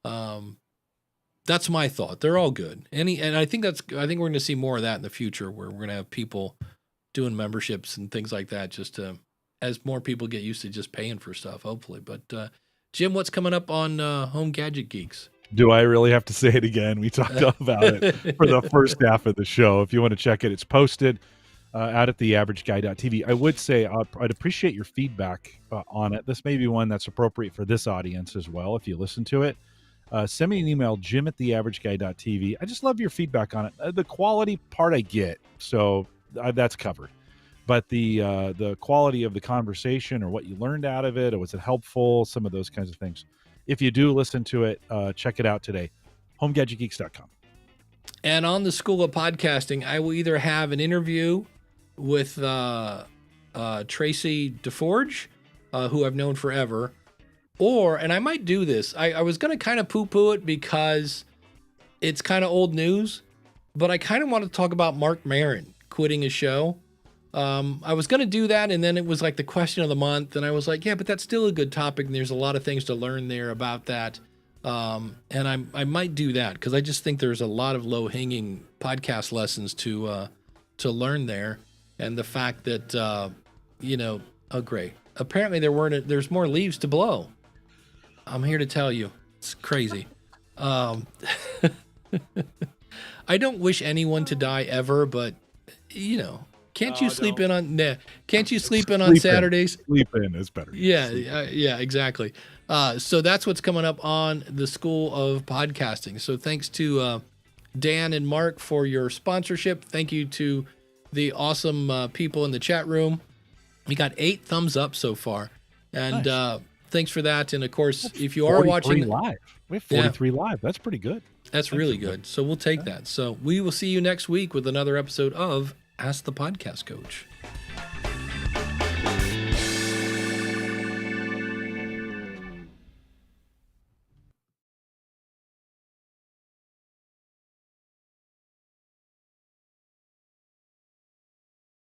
that's my thought. They're all good. And I think we're going to see more of that in the future, where we're going to have people doing memberships and things like that, just as more people get used to just paying for stuff, hopefully. But Jim, what's coming up on Home Gadget Geeks? Do I really have to say it again? We talked about it for the first half of the show. If you want to check it, it's posted out at theaverageguy.tv. I would say I'd appreciate your feedback on it. This may be one that's appropriate for this audience as well. If you listen to it, send me an email, jim@theaverageguy.tv. I just love your feedback on it. The quality part I get, so that's covered. But the quality of the conversation, or what you learned out of it, or was it helpful, some of those kinds of things. If you do listen to it, check it out today, homegadgetgeeks.com. And on the School of Podcasting, I will either have an interview with Tracy DeForge, who I've known forever, and I might do this. I was going to kind of poo-poo it because it's kind of old news, but I kind of want to talk about Mark Maron quitting his show. I was going to do that, and then it was like the question of the month, and I was like, yeah, but that's still a good topic, and there's a lot of things to learn there about that. And I might do that because I just think there's a lot of low-hanging podcast lessons to learn there. And the fact that, oh, great. Apparently there's more leaves to blow. I'm here to tell you. It's crazy. I don't wish anyone to die ever, but, can't you sleep in on Saturdays? Sleep in is better. Yeah, exactly. So that's what's coming up on the School of Podcasting. So thanks to Dan and Mark for your sponsorship. Thank you to the awesome people in the chat room. We got 8 thumbs up so far. And nice. Thanks for that. And of course, if you are watching live, we have 43 live. That's pretty good. That's really good. So we'll take that. So we will see you next week with another episode of Ask the Podcast Coach.